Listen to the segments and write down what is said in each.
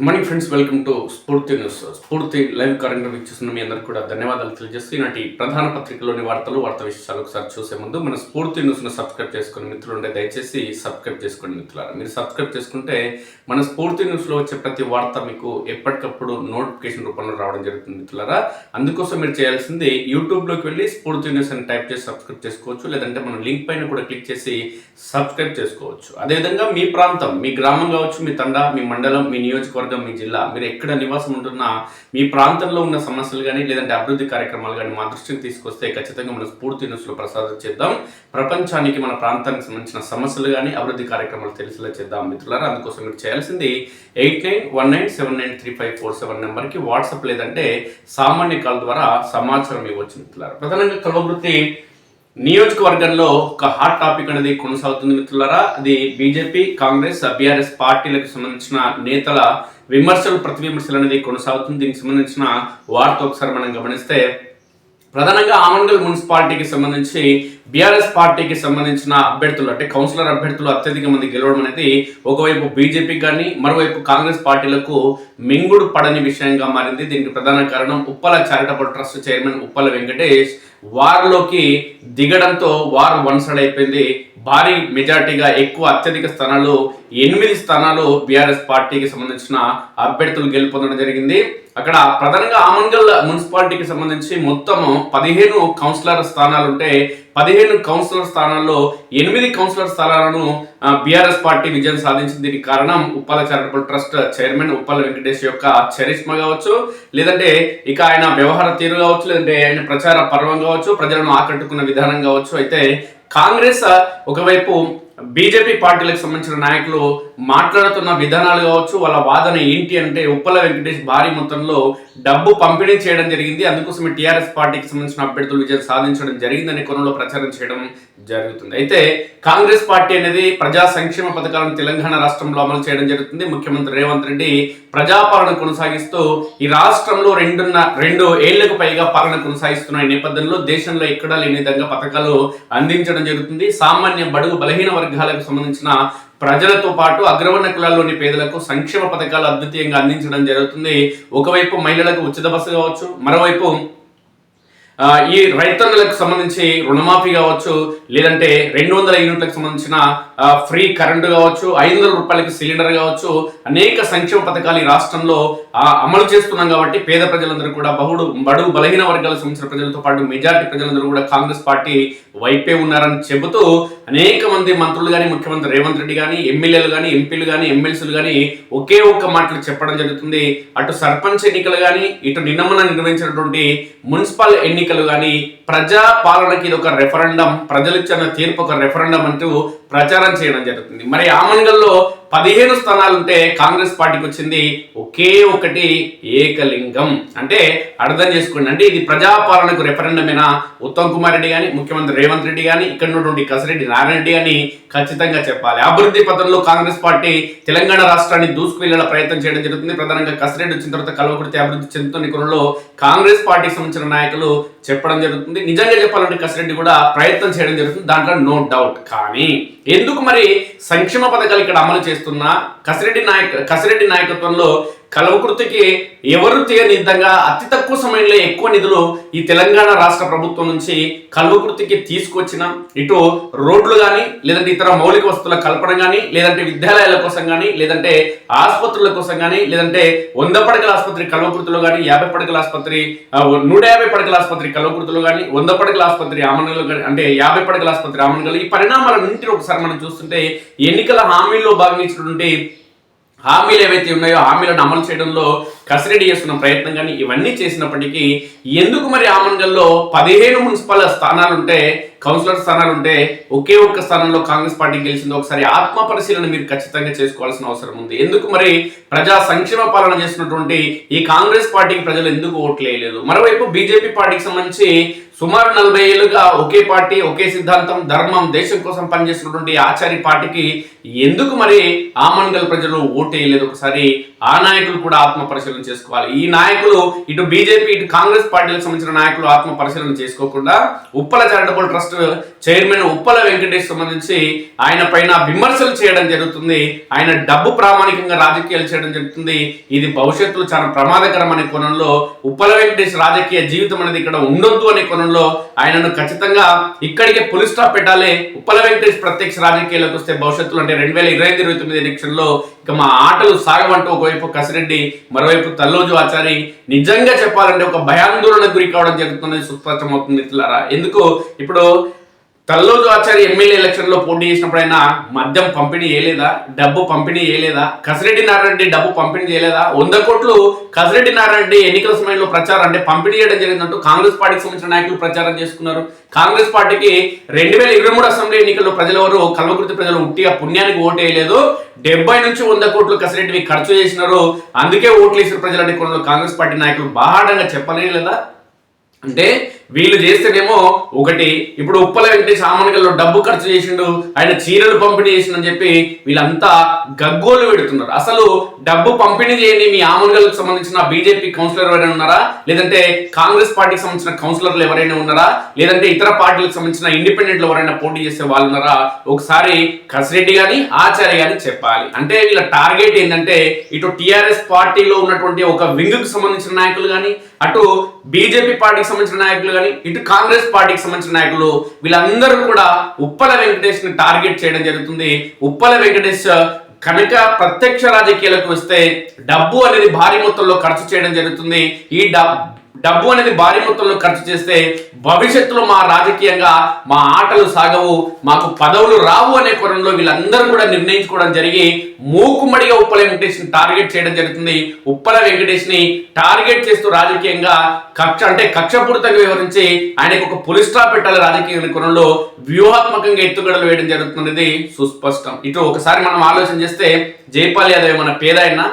Good morning friends, welcome to స్ఫూర్తి news. స్ఫూర్తి live current వీక్షిస్తున్న మీ అందరికీ కూడా ధన్యవాదాలు తెలియజేస్తూ ఈనాటి ప్రధాన పత్రికలోని వార్తా విశేషాలు ఒకసారి చూసే ముందు మన స్ఫూర్తి న్యూస్ను సబ్స్క్రైబ్ చేసుకుని మిత్రులు ఉంటే దయచేసి సబ్స్క్రైబ్ చేసుకోండి మిత్రులారా. మీరు సబ్స్క్రైబ్ చేసుకుంటే మన స్ఫూర్తి న్యూస్లో వచ్చే ప్రతి వార్త మీకు ఎప్పటికప్పుడు నోటిఫికేషన్ రూపంలో రావడం జరుగుతుంది మిత్రులారా. అందుకోసం మీరు చేయాల్సింది యూట్యూబ్లోకి వెళ్ళి స్ఫూర్తి న్యూస్ అని టైప్ చేసి సబ్స్క్రైబ్ చేసుకోవచ్చు, లేదంటే మన లింక్ పైన కూడా క్లిక్ చేసి సబ్స్క్రైబ్ చేసుకోవచ్చు. అదేవిధంగా మీ ప్రాంతం, మీ గ్రామం కావచ్చు, మీ తండా, మీ మండలం, మీ నియోజకవర్గం, మీ జిల్లా, మీరు ఎక్కడ నివాసం ఉంటున్నా మీ ప్రాంతంలో ఉన్న సమస్యలు కానీ లేదంటే అభివృద్ధి కార్యక్రమాలు కానీ మా దృష్టికి తీసుకొస్తే ఖచ్చితంగా మన స్ఫూర్తి న్యూస్లో ప్రసాదం చేద్దాం. ప్రపంచానికి మన ప్రాంతానికి సంబంధించిన సమస్యలు కానీ అభివృద్ధి కార్యక్రమాలు తెలిసేలా చేద్దాం మిత్రులారా. అందుకోసం మీరు చేయాల్సింది 8919793547 నెంబర్కి వాట్సాప్ లేదంటే సామాన్య కాల్ ద్వారా సమాచారం ఇవ్వచ్చు మిత్రులారా. ప్రధానంగా కల్వకుర్తి నియోజకవర్గంలో ఒక హాట్ టాపిక్ అనేది కొనసాగుతుంది మిత్రులారా. అది బీజేపీ, కాంగ్రెస్, బీఆర్ఎస్ పార్టీలకు సంబంధించిన నేతల విమర్శలు, ప్రతి విమర్శలు అనేది కొనసాగుతుంది. దీనికి సంబంధించిన వార్త ఒకసారి మనం గమనిస్తే, ప్రధానంగా ఆమన్గల్ మున్సిపాలిటీకి సంబంధించి బీఆర్ఎస్ పార్టీకి సంబంధించిన అభ్యర్థులు అంటే కౌన్సిలర్ అభ్యర్థులు అత్యధిక మంది గెలవడం అనేది ఒకవైపు బీజేపీకి కానీ మరోవైపు కాంగ్రెస్ పార్టీలకు మింగుడు పడని విషయంగా మారింది. దీనికి ప్రధాన కారణం Uppala charitable trust chairman Uppala Venkatesh వార్లోకి దిగడంతో వార్ వన్ సైడ్ అయిపోయింది. భారీ మెజార్టీగా ఎక్కువ అత్యధిక స్థానాలు 8 స్థానాలు బీఆర్ఎస్ పార్టీకి సంబంధించిన అభ్యర్థులు గెలుపొందడం జరిగింది. అక్కడ ప్రధానంగా ఆమన్గల్ మున్సిపాలిటీకి సంబంధించి మొత్తం 15 కౌన్సిలర్ స్థానాలు ఉంటే 15 కౌన్సిలర్ స్థానాల్లో 8 కౌన్సిలర్ స్థానాలను బీఆర్ఎస్ పార్టీ విజయం సాధించింది. దీనికి కారణం Uppala charitable trust chairman Uppala Venkatesh యొక్క చరిష్మా కావచ్చు, లేదంటే ఇక ఆయన వ్యవహార తీరు కావచ్చు, లేదంటే ఆయన ప్రచార పర్వం కావచ్చు, ప్రజలను ఆకట్టుకున్న విధానం కావచ్చు. అయితే కాంగ్రెస్ ఒకవైపు బీజేపీ పార్టీలకు సంబంధించిన నాయకులు మాట్లాడుతున్న విధానాలు కావచ్చు, వాళ్ళ వాదన ఏంటి అంటే ఉప్పల వెంకటేష్ భారీ మొత్తంలో డబ్బు పంపిణీ చేయడం జరిగింది, అందుకోసమే టీఆర్ఎస్ పార్టీకి సంబంధించిన అభ్యర్థులు విజయం సాధించడం జరిగిందనే కోణంలో ప్రచారం చేయడం జరుగుతుంది. అయితే కాంగ్రెస్ పార్టీ అనేది ప్రజా సంక్షేమ పథకాలను తెలంగాణ రాష్ట్రంలో అమలు చేయడం జరుగుతుంది. ముఖ్యమంత్రి రేవంత్ రెడ్డి ప్రజాపాలన కొనసాగిస్తూ ఈ రాష్ట్రంలో 2 ఏళ్లకు పైగా పాలన కొనసాగిస్తున్న ఈ నేపథ్యంలో దేశంలో ఎక్కడా లేని విధంగా పథకాలు అందించడం జరుగుతుంది. సామాన్య బడుగు బలహీన వర్గాలకు సంబంధించిన ప్రజలతో పాటు అగ్రవర్ణ కులాల్లోని పేదలకు సంక్షేమ పథకాలు అద్వితీయంగా అందించడం జరుగుతుంది. ఒకవైపు మహిళలకు ఉచిత బస్సు కావచ్చు, మరోవైపు ఈ రైతన్నులకు సంబంధించి రుణమాఫీ కావచ్చు, లేదంటే 200 యూనిట్లకు సంబంధించిన ఫ్రీ కరెంటు కావచ్చు, 500 రూపాయలకి సిలిండర్ కావచ్చు, అనేక సంక్షేమ పథకాలు ఈ రాష్ట్రంలో అమలు చేస్తున్నాం. కాబట్టి పేద ప్రజలందరూ కూడా బడుగు బలహీన వర్గాలకు సంబంధించిన ప్రజలతో పాటు మెజారిటీ ప్రజలందరూ కూడా కాంగ్రెస్ పార్టీ వైపే ఉన్నారని చెబుతూ అనేక మంది మంత్రులు కానీ, ముఖ్యమంత్రి రేవంత్ రెడ్డి కానీ, ఎమ్మెల్యేలు కానీ, ఎంపీలు కానీ, ఎమ్మెల్సీలు కానీ ఒకే ఒక్క మాటలు చెప్పడం జరుగుతుంది. అటు సర్పంచ్ ఎన్నికలు కానీ, ఇటు నిన్నమన నిర్వహించినటువంటి మున్సిపల్ ఎన్నికలు కానీ ప్రజా పాలనకి ఇది ఒక రెఫరెండం, ప్రజలు ఇచ్చిన తీర్పు ఒక రెఫరెండం అంటూ ప్రచారం చేయడం జరుగుతుంది. మరి ఆమన్గల్లో 15 స్థానాలుంటే కాంగ్రెస్ పార్టీకి వచ్చింది ఒకే ఒకటి ఏకలింగం. అంటే అర్థం చేసుకోండి, అంటే ఇది ప్రజాపాలనకు రెఫరెండమేనా? ఉత్తమ్ కుమార్ రెడ్డి కానీ, ముఖ్యమంత్రి రేవంత్ రెడ్డి కానీ, ఇక్కడ ఉన్నటువంటి కసిరెడ్డి నారాయణ రెడ్డి కానీ ఖచ్చితంగా చెప్పాలి. అభివృద్ధి పథంలో కాంగ్రెస్ పార్టీ తెలంగాణ రాష్ట్రాన్ని దూసుకువెళ్లే ప్రయత్నం చేయడం జరుగుతుంది. ప్రధానంగా కసిరెడ్డి వచ్చిన తర్వాత కల్వకుర్తి అభివృద్ధి చెందుతున్న కోణంలో కాంగ్రెస్ పార్టీకి సంబంధించిన నాయకులు చెప్పడం జరుగుతుంది. నిజంగా చెప్పాలంటే కసిరెడ్డి కూడా ప్రయత్నం చేయడం జరుగుతుంది, దాంట్లో నో డౌట్. కానీ ఎందుకు మరి సంక్షేమ పథకాలు ఇక్కడ అమలు చేస్తున్నా కసిరెడ్డి నాయకత్వంలో కల్వకుర్తికి ఎవరు తీయని విధంగా అతి తక్కువ సమయంలో ఎక్కువ నిధులు ఈ తెలంగాణ రాష్ట్ర ప్రభుత్వం నుంచి కల్వకుర్తికి తీసుకొచ్చిన, ఇటు రోడ్లు కానీ, లేదంటే ఇతర మౌలిక వస్తువుల కల్పన కానీ, లేదంటే విద్యాలయాల కోసం కానీ, లేదంటే ఆసుపత్రుల కోసం కానీ, లేదంటే 100 పడకల ఆసుపత్రి కల్వకుర్తిలో కానీ, 50 పడకల ఆసుపత్రి 150 పడకల ఆసుపత్రి కల్వకుర్తిలో కానీ, 100 పడకల ఆసుపత్రి ఆమన్గల్లో కానీ, అంటే 50 పడకల ఆసుపత్రి ఆమన్గల్, ఈ పరిణామాలన్నింటినీ ఒకసారి మనం చూస్తుంటే ఎన్నికల హామీల్లో భాగంగా ఇచ్చినటువంటి హామీలు ఏవైతే ఉన్నాయో హామీలను అమలు చేయడంలో కసిరెడ్డి చేస్తున్న ప్రయత్నం కానీ ఇవన్నీ చేసినప్పటికీ ఎందుకు మరి ఆమన్గల్లో 15 మున్సిపల్ స్థానాలుంటే, కౌన్సిలర్ స్థానాలుంటే ఒకే ఒక్క స్థానంలో కాంగ్రెస్ పార్టీ గెలిచిందో ఒకసారి ఆత్మ పరిశీలన మీరు ఖచ్చితంగా చేసుకోవాల్సిన అవసరం ఉంది. ఎందుకు మరి ప్రజా సంక్షేమ పాలన చేస్తున్నటువంటి ఈ కాంగ్రెస్ పార్టీకి ప్రజలు ఎందుకు ఓట్లు వేయలేదు? మరోవైపు బీజేపీ పార్టీకి సంబంధించి సుమారు 40 ఏళ్లుగా ఒకే పార్టీ, ఒకే సిద్ధాంతం, ధర్మం, దేశం కోసం పనిచేస్తున్నటువంటి ఆచార్య పార్టీకి ఎందుకు మరి ఆమన్గల్ ప్రజలు ఓటు వేయలేదు? ఒకసారి ఆ నాయకులు కూడా ఆత్మ పరిశీలన చేసుకోవాలి. ఈ నాయకులు ఇటు బీజేపీ, ఇటు కాంగ్రెస్ పార్టీలకు సంబంధించిన నాయకులు ఆత్మ పరిశీలన చేసుకోకుండా Uppala charitable trust trust chairman Uppala Venkatesh సంబంధించి ఆయన పైన విమర్శలు చేయడం జరుగుతుంది. ఆయన డబ్బు ప్రామాణికంగా రాజకీయాలు చేయడం జరుగుతుంది. ఇది భవిష్యత్తులో చాలా ప్రమాదకరం అనే కోణంలో ఉప్పల వెంకటేష్ రాజకీయ జీవితం అనేది ఇక్కడ ఉండొద్దు అనే కోణంలో ఆయనను ఖచ్చితంగా ఇక్కడికే పులి స్టాప్ పెట్టాలి. ఉప్పల వెంకటేష్ ప్రత్యక్ష రాజకీయాలకు వస్తే భవిష్యత్తులో అంటే 2025-29 ఎలక్షన్లో ఇక మా ఆటలు సాగవంటూ ఒకవైపు కసిరెడ్డి, మరోవైపు తల్లోజు ఆచారి నిజంగా చెప్పాలంటే ఒక భయాందోళనకు గురి కావడం జరుగుతున్నది సుస్పష్టమవుతుంది మిత్రులారా. ఎందుకు ఇప్పుడు తల్లోజు ఆచారి ఎమ్మెల్యే ఎలక్షన్ లో పోటీ చేసినప్పుడు ఆయన మద్యం పంపిణీ చేయలేదా, డబ్బు పంపిణీ చేయలేదా? కసిరెడ్డి నారాయణ రెడ్డి డబ్బు పంపిణీ చేయలేదా? 100 కోట్లు కసిరెడ్డి నారాయణ రెడ్డి ఎన్నికల సమయంలో ప్రచారం అంటే పంపిణీ చేయడం జరిగిందంటూ కాంగ్రెస్ పార్టీకి సంబంధించిన నాయకులు ప్రచారం చేసుకున్నారు. కాంగ్రెస్ పార్టీకి 2023 అసెంబ్లీ ఎన్నికల్లో ప్రజలెవరు కల్వకుర్తి ప్రజలు ఉట్టిగా పుణ్యానికి ఓటు వేయలేదు. 70 నుంచి 100 కోట్లు కసిరెడ్డివి ఖర్చు చేసినారు, అందుకే ఓట్లు వేసిన ప్రజలంటే కొన్ని కాంగ్రెస్ పార్టీ నాయకులు బాహాటంగా చెప్పలేదు లేదా? అంటే వీళ్ళు చేస్తేనేమో ఒకటి, ఇప్పుడు ఉప్పల వెంకటేష్ ఆమనగల్లో డబ్బు ఖర్చు చేసిండు, ఆయన చీరలు పంపిణీ చేసిండని చెప్పి వీళ్ళంతా గగ్గోలు పెడుతున్నారు. అసలు డబ్బు పంపిణీ చేయని మీ ఆమనగల్కి సంబంధించిన బీజేపీ కౌన్సిలర్ ఎవరైనా ఉన్నారా, లేదంటే కాంగ్రెస్ పార్టీకి సంబంధించిన కౌన్సిలర్లు ఎవరైనా ఉన్నారా, లేదంటే ఇతర పార్టీలకు సంబంధించిన ఇండిపెండెంట్లు ఎవరైనా పోటీ చేసే వాళ్ళు ఉన్నారా? ఒకసారి కసిరెడ్డి గాని ఆచార్య గాని చెప్పాలి. అంటే వీళ్ళ టార్గెట్ ఏంటంటే ఇటు టిఆర్ఎస్ పార్టీలో ఉన్నటువంటి ఒక వింగ్కి సంబంధించిన నాయకులు కానీ, అటు బీజేపీ పార్టీకి సంబంధించిన నాయకులు కానీ, ఇటు కాంగ్రెస్ పార్టీకి సంబంధించిన నాయకులు వీళ్ళందరూ కూడా ఉప్పల వెంకటేష్ ని టార్గెట్ చేయడం జరుగుతుంది. ఉప్పల వెంకటేష్ కనుక ప్రత్యక్ష రాజకీయాలకు వస్తే డబ్బు అనేది భారీ మొత్తంలో ఖర్చు చేయడం జరుగుతుంది. ఈ డబ్బు అనేది భారీ మొత్తంలో ఖర్చు చేస్తే భవిష్యత్తులో మా రాజకీయంగా మా ఆటలు సాగవు, మాకు పదవులు రావు అనే కోణంలో వీళ్ళందరూ కూడా నిర్ణయించుకోవడం జరిగి మూకుమ్మడిగా ఉప్పల వెంకటేష్ ని టార్గెట్ చేయడం జరుగుతుంది. ఉప్పల వెంకటేష్ ని టార్గెట్ చేస్తూ రాజకీయంగా కక్షపూరితంగా వివరించి ఆయనకు ఒక పులి స్టాప్ పెట్టాలి రాజకీయ కోణంలో వ్యూహాత్మకంగా ఎత్తుగడలు వేయడం జరుగుతున్నది సుస్పష్టం. ఇటు ఒకసారి మనం ఆలోచన చేస్తే జైపాల్ యాదవ్ ఏమైనా పేద అయినా,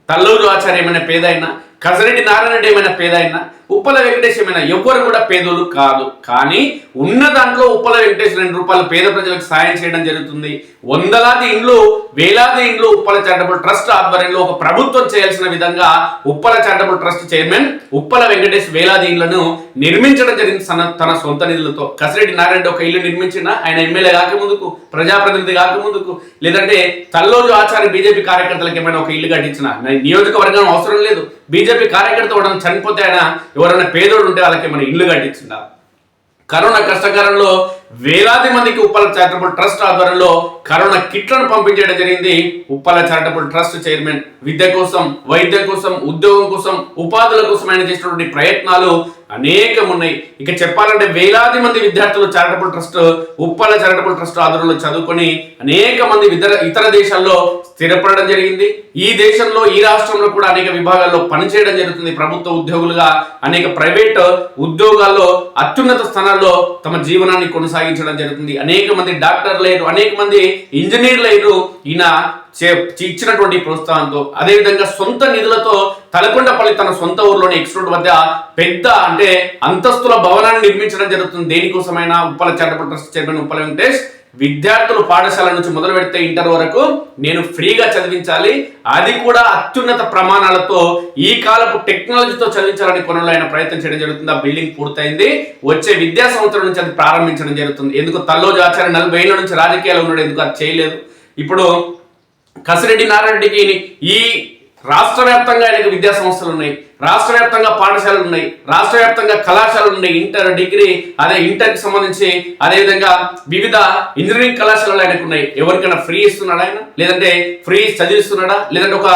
తల్లోజు ఆచార్య ఏమైనా పేద అయినా, కసిరెడ్డి నారాయణ రెడ్డి ఏమైనా పేద అయినా, ఉప్పల వెంకటేష్ ఏమైనా ఎవ్వరు కూడా పేదోళ్ళు కాదు. కానీ ఉన్న దాంట్లో ఉప్పల వెంకటేష్ ₹2 పేద ప్రజలకు సాయం చేయడం జరుగుతుంది. వందలాది ఇండ్లు, వేలాది ఇండ్లు ఉప్పల చారిటబుల్ ట్రస్ట్ ఆధ్వర్యంలో ఒక ప్రభుత్వం చేయాల్సిన విధంగా Uppala charitable trust chairman Uppala Venkatesh వేలాది ఇండ్లను నిర్మించడం జరిగింది తన సొంత నిధులతో. కసిరెడ్డి నారాయణ రెడ్డి ఒక ఇల్లు నిర్మించిన ఆయన ఎమ్మెల్యే కాకముందుకు, ప్రజాప్రతినిధి కాకముందుకు, లేదంటే తల్లోజు ఆచార్య బీజేపీ కార్యకర్తలకు ఏమైనా ఒక ఇల్లు కట్టించిన నియోజకవర్గం అవసరం లేదు. బీజేపీ కార్యకర్త కూడా చనిపోతే ఆయన ఎవరైనా పేదోడు ఉంటే వాళ్ళకి ఏమైనా ఇల్లు కట్టించిందా? కరోనా కష్టకాలంలో వేలాది మందికి ఉప్పల చారిటబుల్ ట్రస్ట్ ఆధ్వర్యంలో కరోనా కిట్లను పంపించడం జరిగింది. ఉప్పల చారిటబుల్ ట్రస్ట్ చైర్మన్ విద్య కోసం, వైద్యం కోసం, ఉద్యోగం కోసం, ఉపాధుల కోసం ఆయన చేసినటువంటి ప్రయత్నాలు అనేకం ఉన్నాయి. ఇక చెప్పాలంటే వేలాది మంది విద్యార్థులు charitable trust, Uppala charitable trust ఆధ్వర్యంలో చదువుకొని అనేక మంది ఇతర దేశాల్లో స్థిరపడడం జరిగింది. ఈ దేశంలో, ఈ రాష్ట్రంలో కూడా అనేక విభాగాల్లో పనిచేయడం జరుగుతుంది. ప్రభుత్వ ఉద్యోగులుగా, అనేక ప్రైవేట్ ఉద్యోగాల్లో అత్యున్నత స్థానాల్లో తమ జీవనాన్ని కొనసాగించడం జరుగుతుంది. అనేక మంది డాక్టర్లు అయ్యారు, అనేక మంది ఇంజనీర్లు అయ్యారు ఈయన ఇచ్చినటువంటి ప్రోత్సాహంతో. అదేవిధంగా సొంత నిధులతో తలకొండపల్లి తన సొంత ఊర్లోని ఎక్స్‌రోడ్ వద్ద పెద్ద అంటే అంతస్తుల భవనాన్ని నిర్మించడం జరుగుతుంది. దేనికోసమైనా Uppala charitable trust chairman Uppala Venkatesh విద్యార్థులు పాఠశాల నుంచి మొదలు పెడితే ఇంటర్ వరకు నేను ఫ్రీగా చదివించాలి, అది కూడా అత్యున్నత ప్రమాణాలతో ఈ కాలపు టెక్నాలజీతో చదివించాలని కొనలో ఆయన ప్రయత్నం చేయడం జరుగుతుంది. ఆ బిల్డింగ్ పూర్తయింది. వచ్చే విద్యా సంవత్సరం నుంచి అది ప్రారంభించడం జరుగుతుంది. ఎందుకు తల్లోజు ఆచార్య 40 ఏళ్ల నుంచి రాజకీయాలు ఉన్నాడు, ఎందుకు అది చేయలేదు? ఇప్పుడు కసిరెడ్డి నారాయణ రెడ్డికి ఈ రాష్ట్ర వ్యాప్తంగా ఆయనకు విద్యా సంస్థలు ఉన్నాయి, రాష్ట్ర వ్యాప్తంగా పాఠశాలలు ఉన్నాయి, రాష్ట్ర వ్యాప్తంగా కళాశాలలు ఉన్నాయి. ఇంటర్, డిగ్రీ, అదే ఇంటర్కి సంబంధించి అదేవిధంగా వివిధ ఇంజనీరింగ్ కళాశాలలు ఆయనకు ఉన్నాయి. ఎవరికైనా ఫ్రీ ఇస్తున్నాడా ఆయన? లేదంటే ఫ్రీ చదివిస్తున్నాడా? లేదంటే ఒక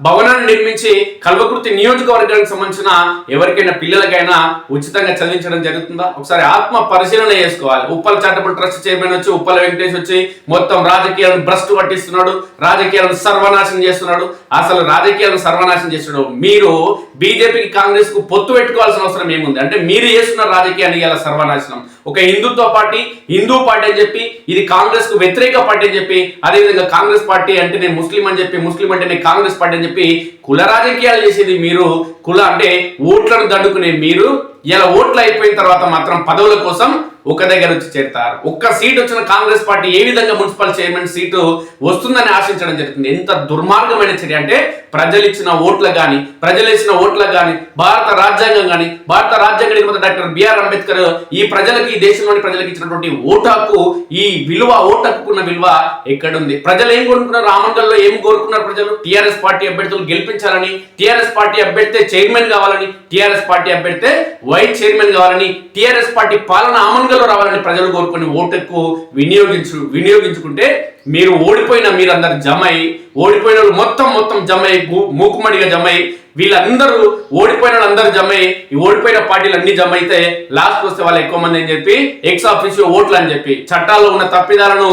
భవనాన్ని నిర్మించి కల్వకుర్తి నియోజకవర్గానికి సంబంధించిన ఎవరికైనా పిల్లలకైనా ఉచితంగా చదివించడం జరుగుతుందా? ఒకసారి ఆత్మ పరిశీలన చేసుకోవాలి. ఉప్పల చారిటబుల్ ట్రస్ట్ చైర్మన్ వచ్చి ఉప్పల వెంకటేష్ వచ్చి మొత్తం రాజకీయాలను భ్రష్టు పట్టిస్తున్నాడు, రాజకీయాలను సర్వనాశనం చేస్తున్నాడు. అసలు రాజకీయాలను సర్వనాశనం చేస్తున్నాడు. మీరు బీజేపీకి, కాంగ్రెస్ కు పొత్తు పెట్టుకోవాల్సిన అవసరం ఏముంది? అంటే మీరు చేస్తున్న రాజకీయాన్ని ఇలా సర్వనాశనం. ఒక హిందుత్వ పార్టీ, హిందూ పార్టీ అని చెప్పి, ఇది కాంగ్రెస్ కు వ్యతిరేక పార్టీ అని చెప్పి, అదేవిధంగా కాంగ్రెస్ పార్టీ అంటే నేను ముస్లిం అని చెప్పి, ముస్లిం అంటే నేను కాంగ్రెస్ పార్టీ అని చెప్పి కుల రాజకీయాలు చేసేది మీరు. కుల అంటే ఓట్లను దండుకునే మీరు ఇలా ఓట్లు అయిపోయిన తర్వాత మాత్రం పదవుల కోసం ఒక దగ్గర వచ్చి చేరుతారు. ఒక్క సీట్ వచ్చిన కాంగ్రెస్ పార్టీ ఏ విధంగా మున్సిపల్ చైర్మన్ సీటు వస్తుందని ఆశించడం జరుగుతుంది. ఎంత దుర్మార్గమైన చర్య అంటే ప్రజలు ఇచ్చిన ఓట్లకు కానీ భారత రాజ్యాంగం కానీ, భారత రాజ్యాంగ నిర్మాత డాక్టర్ బిఆర్ అంబేద్కర్ ఈ ప్రజలకు ఈ దేశంలోని ప్రజలకు ఇచ్చినటువంటి ఓటు హక్కు, ఈ విలువ, ఓటు హక్కున్న విలువ ఎక్కడుంది? ప్రజలు ఏం కోరుకున్నారు? ఆమంగల్లో ఏం కోరుకున్నారు ప్రజలు? టీఆర్ఎస్ పార్టీ అభ్యర్థులు గెలిపించాలని, టీఆర్ఎస్ పార్టీ అభ్యర్థి చైర్మన్ కావాలని, టీఆర్ఎస్ పార్టీ అభ్యర్థి వైస్ చైర్మన్ కావాలని, టీఆర్ఎస్ పార్టీ పాలన ఆమంగల్లో రావాలని ప్రజలు కోరుకుని ఓటు హక్కు వినియోగించుకుంటే మీరు ఓడిపోయిన మీరందరు జమై, ఓడిపోయిన వాళ్ళు మొత్తం జమై, మూకుమ్మడిగా జమై, వీళ్ళందరూ ఓడిపోయిన వాళ్ళందరూ జమై, ఈ ఓడిపోయిన పార్టీలు అన్ని జమ అయితే లాస్ట్ వస్తే వాళ్ళు ఎక్కువ మంది అని చెప్పి ఎక్స్ ఆఫీషియో ఓట్లు అని చెప్పి చట్టాల్లో ఉన్న తప్పిదాలను,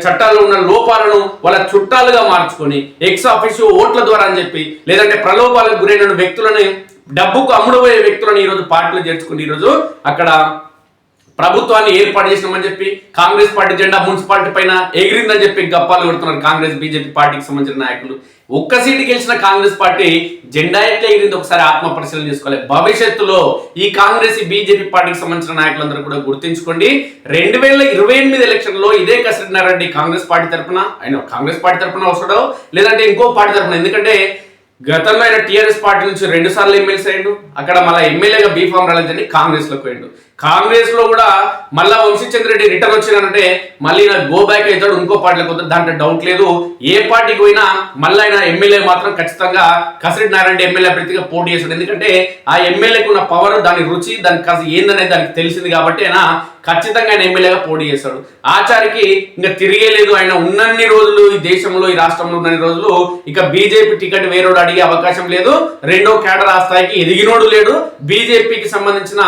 చట్టాల్లో ఉన్న లోపాలను వాళ్ళ చుట్టాలుగా మార్చుకొని ఎక్స్ ఆఫీషియో ఓట్ల ద్వారా అని చెప్పి, లేదంటే ప్రలోభాలకు గురైన వ్యక్తులని, డబ్బుకు అమ్ముడుపోయే వ్యక్తులను ఈరోజు పార్టీలు చేర్చుకుని ఈరోజు అక్కడ ప్రభుత్వాన్ని ఏర్పాటు చేసినామని చెప్పి కాంగ్రెస్ పార్టీ జెండా మున్సిపాలిటీ పైన ఎగిరిందని చెప్పి గప్పాలు కొడుతున్నారు కాంగ్రెస్ బీజేపీ పార్టీకి సంబంధించిన నాయకులు. ఒక్క సీటు గెలిచిన కాంగ్రెస్ పార్టీ జెండా ఎట్లా ఎగిరింది ఒకసారి ఆత్మ పరిశీలన చేసుకోవాలి. భవిష్యత్తులో ఈ కాంగ్రెస్ బీజేపీ పార్టీకి సంబంధించిన నాయకులందరూ కూడా గుర్తుంచుకోండి, 2028 ఎలక్షన్ లో ఇదే కసిరెడ్డి కాంగ్రెస్ పార్టీ తరఫున, ఆయన కాంగ్రెస్ పార్టీ తరఫున వస్తాడో లేదంటే ఇంకో పార్టీ తరఫున, ఎందుకంటే గతంలో ఆయన టీఆర్ఎస్ పార్టీ నుంచి 2 సార్లు ఎమ్మెల్సీ అయ్యిండు, అక్కడ మళ్ళీ ఎమ్మెల్యేగా బీఫామ్ రాలేదని కాంగ్రెస్ లోకి పోయిండు. కాంగ్రెస్ లో కూడా మళ్ళా వంశీచంద్ర రెడ్డి రిటర్న్ వచ్చినారంటే మళ్ళీ గో బ్యాక్ అవుతాడు, ఇంకో పార్టీలోకి వద్దాడు, దాంట్లో డౌట్ లేదు. ఏ పార్టీకి పోయినా మళ్ళీ ఆయన ఎమ్మెల్యే మాత్రం ఖచ్చితంగా కసిరెడ్డి నారాయణ ఎమ్మెల్యే అభ్యర్థిగా పోటీ చేశాడు. ఎందుకంటే ఆ ఎమ్మెల్యేకి ఉన్న పవర్, దాని రుచి, దాని ఏందనేది దానికి తెలిసింది కాబట్టి ఆయన ఖచ్చితంగా ఆయన ఎమ్మెల్యేగా పోటీ చేశాడు. ఆచారికి ఇంకా తిరిగేలేదు. ఆయన ఉన్నన్ని రోజులు ఈ దేశంలో, ఈ రాష్ట్రంలో ఉన్నన్ని రోజులు ఇక బీజేపీ టికెట్ వేరేవాడు అడిగే అవకాశం లేదు. రెండో కేడర్ ఆ స్థాయికి ఎదిగినోడు లేడు. బీజేపీకి సంబంధించిన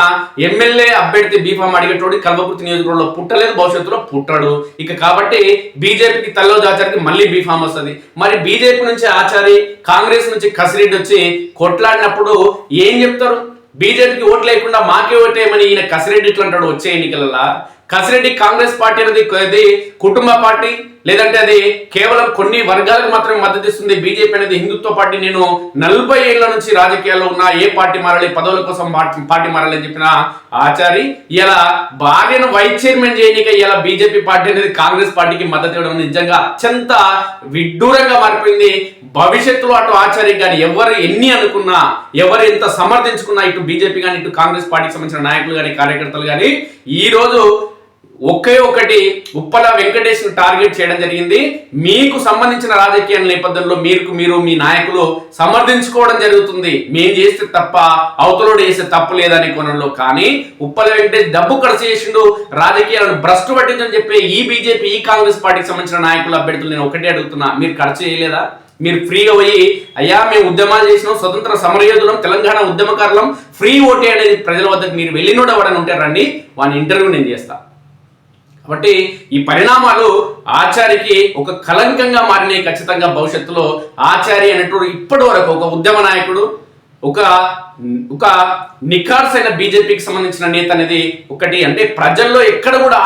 ఎమ్మెల్యే అభ్యర్థి బీఫామ్ అడిగేటోడు కల్వకుర్తి నియోజకవర్గంలో పుట్టలేదు, భవిష్యత్తులో పుట్టాడు. ఇక కాబట్టి బీజేపీకి తల్లో ఆచారికి మళ్ళీ బీఫామ్ వస్తుంది. మరి బీజేపీ నుంచి ఆచారి, కాంగ్రెస్ నుంచి కసిరెడ్డి వచ్చి కొట్లాడినప్పుడు ఏం చెప్తారు? బీజేపీకి ఓట్లు లేకుండా మాకే ఓటేయమని ఈయన కసిరెడ్డి ఇట్లా అంటాడు వచ్చే ఎన్నికలలో. కసిరెడ్డి కాంగ్రెస్ పార్టీ అనేది కుటుంబ పార్టీ, లేదంటే అది కేవలం కొన్ని వర్గాలకు మాత్రమే మద్దతు ఇస్తుంది. బీజేపీ అనేది హిందుత్వ పార్టీ. నేను 40 ఏళ్ల నుంచి రాజకీయాల్లో ఉన్న, ఏ పార్టీ మారాలి, పదవుల కోసం పార్టీ మారాలి అని చెప్పిన ఆచారి ఇలా భార్యను వైస్ చైర్మన్ చేయనిక ఇలా బీజేపీ పార్టీ అనేది కాంగ్రెస్ పార్టీకి మద్దతు ఇవ్వడం నిజంగా అత్యంత విడ్డూరంగా మారిపోయింది. భవిష్యత్తులో అటు ఆచార్య కానీ ఎవరు ఎన్ని అనుకున్నా, ఎవరు ఎంత సమర్థించుకున్నా, ఇటు బీజేపీ కానీ ఇటు కాంగ్రెస్ పార్టీకి సంబంధించిన నాయకులు కానీ కార్యకర్తలు కానీ ఈ రోజు ఒకే ఒకటి ఉప్పల వెంకటేష్ టార్గెట్ చేయడం జరిగింది. మీకు సంబంధించిన రాజకీయ నేపథ్యంలో మీరు మీ నాయకులు సమర్థించుకోవడం జరుగుతుంది. మేము చేస్తే తప్ప అవతలోడు చేస్తే తప్పు లేదనే కోణంలో. కానీ ఉప్పల వెంకటేష్ డబ్బు ఖర్చు చేసిండు, రాజకీయాలను భ్రష్టు పట్టిందని చెప్పి ఈ బీజేపీ, ఈ కాంగ్రెస్ పార్టీకి సంబంధించిన నాయకుల అభ్యర్థులు నేను ఒకటే అడుగుతున్నా, మీరు ఖర్చు చేయలేదా? మీరు ఫ్రీగా పోయి అయ్యా మేము ఉద్యమాలు చేసినాం, స్వతంత్ర సమరయోధులం, తెలంగాణ ఉద్యమకారులం, ఫ్రీ ఓటే అనేది ప్రజల వద్దకు మీరు వెళ్ళినోడు ఎవడని ఉంటే రండి, వాని ఇంటర్వ్యూ నేను చేస్తా. కాబట్టి ఈ పరిణామాలు ఆచారికి ఒక కలంకంగా మారినాయి. ఖచ్చితంగా భవిష్యత్తులో ఆచారి అనేటువంటి ఇప్పటి వరకు ఒక ఉద్యమ నాయకుడు, ఒక నిఖార్సైన బీజేపీకి సంబంధించిన నేత అనేది ఒకటి. అంటే ప్రజల్లో ఎక్కడ కూడా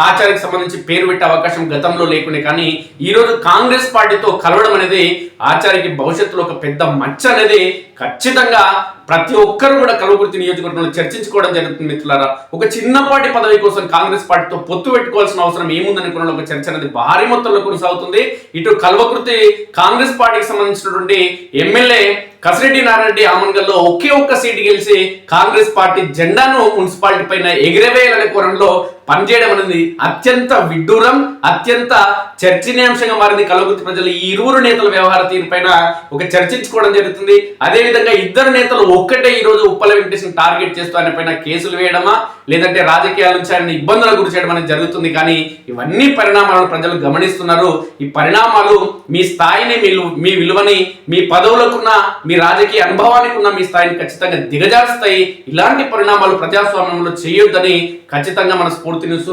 ఆచారికి సంబంధించి పేరు పెట్టే అవకాశం గతంలో లేకుండే. కానీ ఈరోజు కాంగ్రెస్ పార్టీతో కలవడం అనేది ఆచారికి భవిష్యత్తులో ఒక పెద్ద మచ్చ అనేది ఖచ్చితంగా ప్రతి ఒక్కరు కూడా కల్వకుర్తి నియోజకవర్గంలో చర్చించుకోవడం జరుగుతుంది. మిత్రులారా, ఒక చిన్నపాటి పదవి కోసం కాంగ్రెస్ పార్టీతో పొత్తు పెట్టుకోవాల్సిన అవసరం ఏముందనుకున్న ఒక చర్చ అనేది భారీ మొత్తంలో కొనసాగుతుంది. ఇటు కల్వకుర్తి కాంగ్రెస్ పార్టీకి సంబంధించినటువంటి ఎమ్మెల్యే కసిరెడ్డి నారాయణ రెడ్డి ఆమన్గల్లో ఒకే ఒక్క సీటు గెలిచి కాంగ్రెస్ పార్టీ జెండాను మున్సిపాలిటీ పైన ఎగిరవేయాలనే కోణంలో పనిచేయడం అనేది అత్యంత విడ్డూరం, అత్యంత చర్చనీయాంశంగా మారింది. కల్వకుర్తి ప్రజలు ఈ ఇరువురు నేతల వ్యవహార తీరు పైన ఒక చర్చించుకోవడం జరుగుతుంది. అదేవిధంగా ఇద్దరు నేతలు ఒక్కటే ఈ రోజు ఉప్పల వెంకటేశ్వర టార్గెట్ చేస్తూ ఆయన పైన కేసులు వేయడమా, లేదంటే రాజకీయాల నుంచి ఆయన ఇబ్బందులకు గురి చేయడం అనేది జరుగుతుంది. కానీ ఇవన్నీ పరిణామాలను ప్రజలు గమనిస్తున్నారు. ఈ పరిణామాలు మీ స్థాయిని, మీ విలువని, మీ పదవులకున్న, మీ రాజకీయ అనుభవానికి ఉన్న మీ స్థాయిని ఖచ్చితంగా దిగజారుస్తాయి. ఇలాంటి పరిణామాలు ప్రజాస్వామ్యంలో చేయొద్దని ఖచ్చితంగా మన స్ఫూర్తి న్యూస్